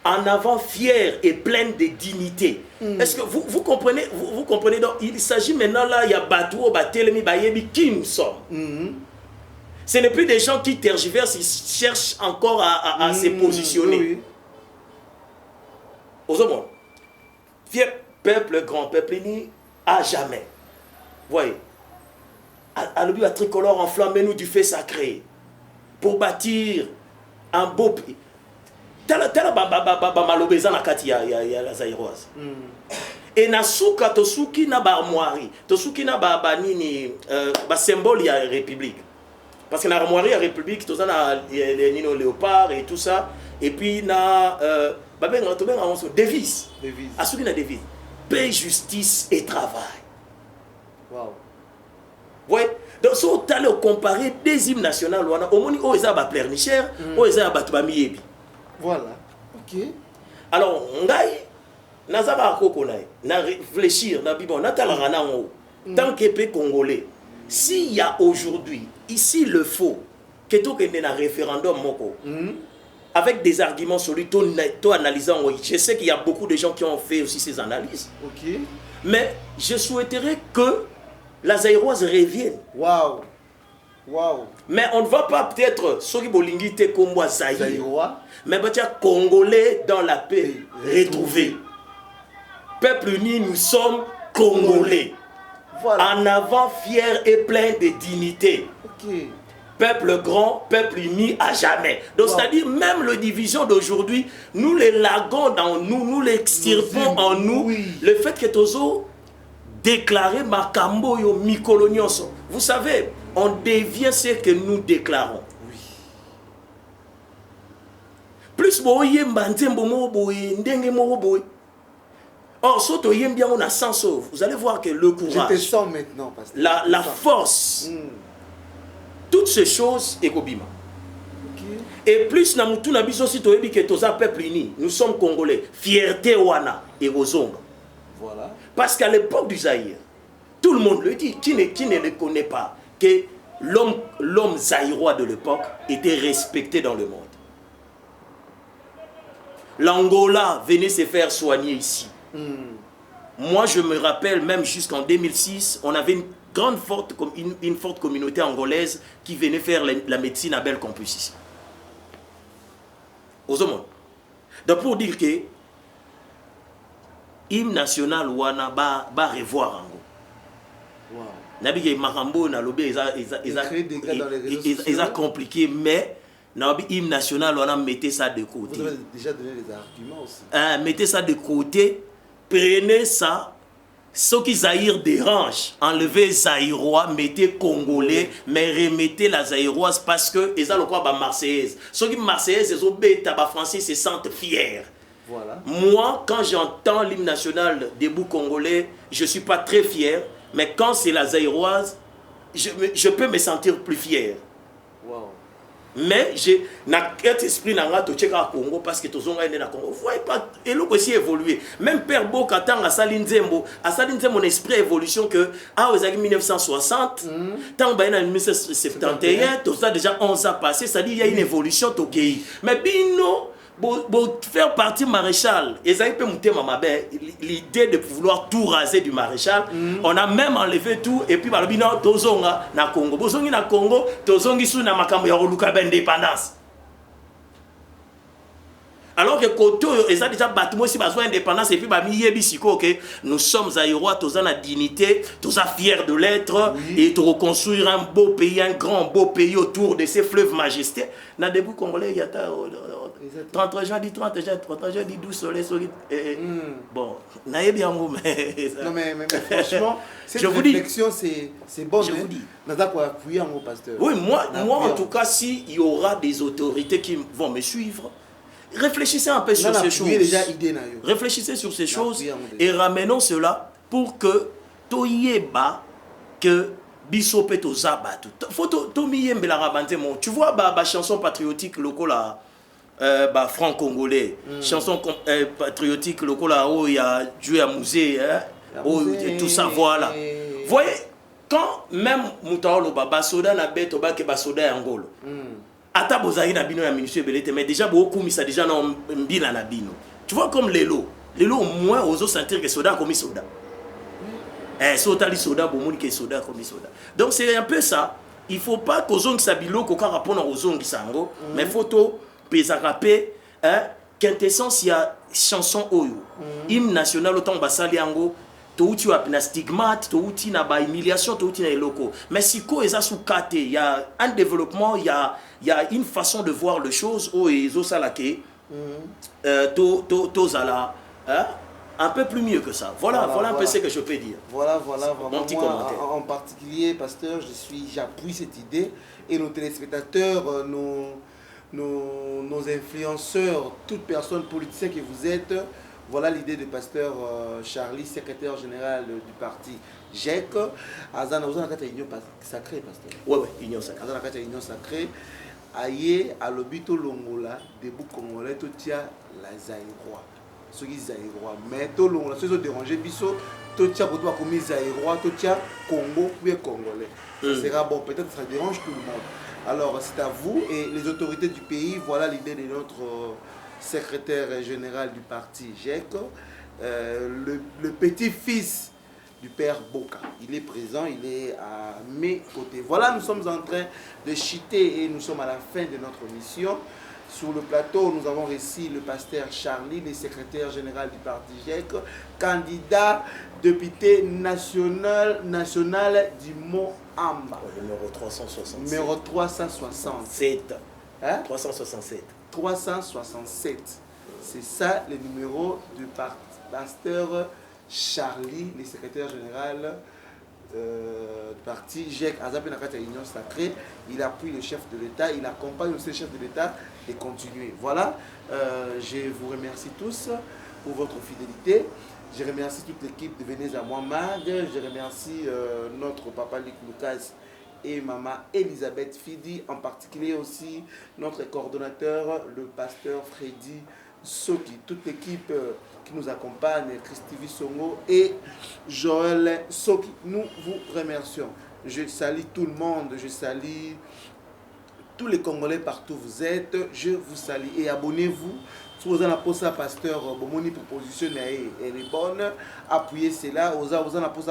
En avant, fier et plein de dignité. Est-ce que vous comprenez, vous comprenez donc, il s'agit maintenant là, il y a Batou, Batelemi, Bayebi, qui nous sommes. Ce n'est plus des gens qui tergiversent, ils cherchent encore à se positionner. Oui. Aux hommes, fier peuple, grand peuple uni, à jamais. Voyez, à l'objet tricolore enflammez-nous du fait sacré pour bâtir un beau pays. Tala malobeza na kati ya la Zaïroise. Et na souka tosuki na ba armoirie, tosuki na ba nini ba symbole ya république. Parce que na armoirie ya république toza na nino léopard et tout ça et puis na ba benga to benga on devise. Asuki na devise. Paix, justice et travail. Wow. Ouais. Donc si on allait comparer des hymnes nationaux au moni o eza ba pleurnicheur, o eza ba tubamiyebi. Voilà. OK. Alors, ngai nazaba kokonaï, na réfléchir na bibon na talanga ngo. Tant que peuple congolais, s'il y a aujourd'hui ici le faux que tout que na référendum moko. Avec des arguments solides, tout analysant, je sais qu'il y a beaucoup de gens qui ont fait aussi ces analyses. OK. Mais je souhaiterais que la Zaïroise revienne. Waouh. Wow. Mais on ne va pas peut-être Soki Bolingi te Kombo Zaïrois, mais Congolais dans la paix retrouvée. Peuple uni, nous sommes Congolais. Voilà. En avant, fiers et plein de dignité. OK. Peuple grand, peuple uni à jamais. Donc c'est-à-dire même les divisions d'aujourd'hui, nous les laguons dans nous, nous les extirpons en nous. Oui. Le fait que Tozo déclarer Makambo yo Mikolonioso. Vous savez, on devient ce que nous déclarons. Oui. Plus boye mbanzembo mo boye ndenge mo boye. Or soto yem bien on a sens. Vous allez voir que le courage, je te sens maintenant parce que la force, toutes ces choses ekobima. Et plus na mutu na biso si toyebi que toza peuple uni, nous sommes congolais, fierté wana et ozonga. Voilà. Parce qu'à l'époque du Zaïre, tout le monde le dit, qui ne le connaît pas, que l'homme zaïrois de l'époque était respecté dans le monde. l'Angola venait se faire soigner ici. Moi, je me rappelle, même jusqu'en 2006, on avait une forte communauté angolaise qui venait faire la médecine à Bel Campus ici. Aux hommes. Donc, pour dire que l'hymne national, wana va revoir Ango. Wow. Nabi Marambo, Nalobi, ils ont compliqué, mais l'hymne national, on a mis ça de côté. Vous avez déjà donné les arguments aussi. Mettez ça de côté, prenez ça, ce qui Zaïre dérange, enlevez Zaïrois, mettez Congolais, mais remettez la Zaïroise parce que ils ont le quoi Marseillaise. Ceux qui Marseillaise, ils ont Français se sentent fiers. Voilà. Moi, quand j'entends l'hymne national des bouts congolais, je ne suis pas très fier, mais quand c'est la Zaïroise, je peux me sentir plus fier. Wow. Mais j'ai cet esprit n'a pas au Congo parce que tous ont gagné dans Congo. Vous voyez pas, et l'autre aussi évolué. Même Père Boka tant à Salinzembo, mon esprit évolution que aux années 1960, tant en 1971, tout ça déjà 11 ans passé, ça dit il y a une évolution au pays. Mais bino pour faire partie maréchal, l'idée de vouloir tout raser du maréchal, on a même enlevé tout et puis balobina tozonga na Congo. Bozongi na Congo, tozongi sou na makambo ya luka indépendance. Alors que Koto, ils ont déjà battu aussi besoin d'indépendance et puis nous sommes aérois, tous en dignité, tous fiers de l'être et de reconstruire un beau pays, un grand beau pays autour de ces fleuves majestueux. Dans le début congolais, il y a 30 gens dit 30 gens dit 12 soleils. Bon, n'ayez bien vous, mais... Non mais franchement, cette réflexion, c'est bon. Je vous dis. Nous avons appuyer en pasteur. Oui, moi en tout cas, s'il y aura des autorités qui vont me suivre, réfléchissez un peu sur ces choses. Réfléchissez sur ces choses et ramenons cela pour que Toyeba que Bisope Tozaba. Faut Tomiyembe la rabante mon. Tu vois ba chanson patriotique locola franc-congolais. Chanson patriotique locola où il y a Dieu à musée tout ça voilà. Voyez quand même Moutaolo baba soda na beto ba ke ba soda angolo. Ata bozali na bino ya ministre belete mais déjà beaucoup ça déjà non mbila na bino. Tu vois comme Lelo au moins ozo sentir que soda comme soda. Sotali soda bomoni que soda comme soda. Donc c'est un peu ça. Il faut pas qu'ozongi sabilo ko ka rapona ozongi sango mais photo pesa rapé quintessence ya chanson oyo. Hymne national autant basali yango touti wa na stigmate, touti na ba humiliation, touti na locaux. Mais si ko eza soukate, il y a un développement, il y a une façon de voir les choses où ezo salake zala un peu plus mieux que ça. Voilà un peu ce que je peux dire. Voilà vraiment mon petit commentaire. En particulier pasteur, j'appuie cette idée et nos téléspectateurs, nos influenceurs, toute personne politique que vous êtes. Voilà l'idée du pasteur Charlie, secrétaire général du parti GEC. Azana, vous avez une union sacrée, pasteur. Oui, union sacrée. Azana, une union sacrée. Aïe, à l'obito Longola, debout congolais, tout tient la Zaïrois. Ceux qui Zaïrois. Mais tout Longola, ceux qui ont dérangé, biso, tout tient pour toi comme Zaïrois, tout tient Congo, puis Congolais. Ça sera bon, peut-être ça dérange tout le monde. Alors, c'est à vous et les autorités du pays. Voilà l'idée de notre secrétaire général du parti GEC, le petit-fils du père Boka. Il est présent, il est à mes côtés. Voilà, nous sommes en train de chiter et nous sommes à la fin de notre mission. Sur le plateau, nous avons reçu le pasteur Charlie, le secrétaire général du parti GEC, candidat député national du Mont-Amba. Numéro 367. Numéro 367. Hein? 367. 367. C'est ça le numéro du pasteur Charlie, le secrétaire général du parti GEC. Union sacrée. Il appuie le chef de l'État, il accompagne aussi le chef de l'État et continue. Voilà, je vous remercie tous pour votre fidélité. Je remercie toute l'équipe de Venez à moi Mag. Je remercie notre papa Luc Lucas et maman Elisabeth Fidi, en particulier aussi notre coordonnateur, le pasteur Freddy Soki, toute l'équipe qui nous accompagne, Christy Songo et Joël Soki. Nous vous remercions. Je salue tout le monde, je salue tous les Congolais partout où vous êtes. Je vous salue et abonnez-vous Si vous avez un pasteur, mon proposition elle est bonne, appuyez cela, vous avez un poste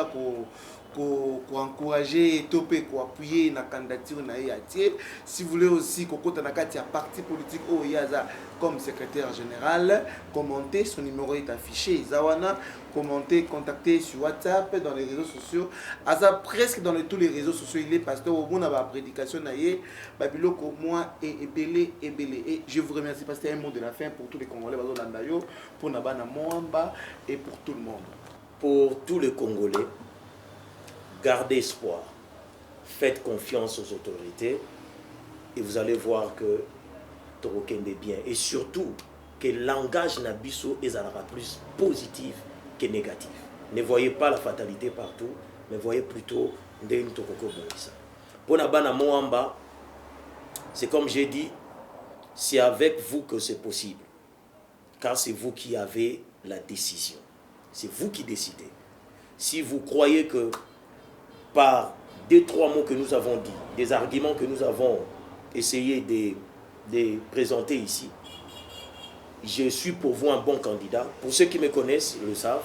pour encourager et toper, pour appuyer la candidature. Si vous voulez aussi que vous ayez un parti politique comme secrétaire général, commentez, son numéro est affiché. Zawana, commentez, contactez sur WhatsApp, dans les réseaux sociaux. Presque dans tous les réseaux sociaux, il est pasteur au monde à la prédication. Babiloko, moi, et belé. Et je vous remercie, pasteur, un mot de la fin pour tous les Congolais, pour Nabana Moamba et pour tout le monde. Pour tous les Congolais, gardez espoir, faites confiance aux autorités et vous allez voir que Torokende est bien. Et surtout, que le langage Nabiso est plus positif que négatif. Ne voyez pas la fatalité partout, mais voyez plutôt Ndeni Tokoko Boisa. Pour Nabana Moamba, c'est comme j'ai dit, c'est avec vous que c'est possible. Car c'est vous qui avez la décision. C'est vous qui décidez. Si vous croyez que par 2-3 mots que nous avons dit, des arguments que nous avons essayé de présenter ici, je suis pour vous un bon candidat. Pour ceux qui me connaissent, le savent.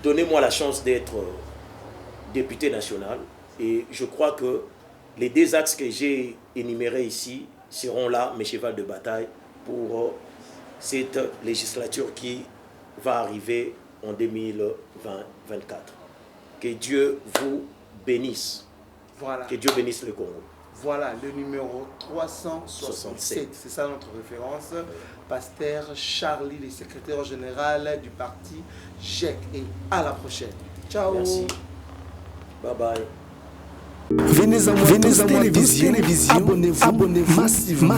Donnez-moi la chance d'être député national. Et je crois que les 2 axes que j'ai énumérés ici seront là, mes chevals de bataille, pour cette législature qui va arriver en 2024. Que Dieu vous bénisse. Voilà. Que Dieu bénisse le Congo. Voilà le numéro 367. C'est ça notre référence. Pasteur Charlie, le secrétaire général du parti GEC. Et à la prochaine. Ciao. Merci. Bye bye. Venez à moi, télévision. Abonnez-vous massivement.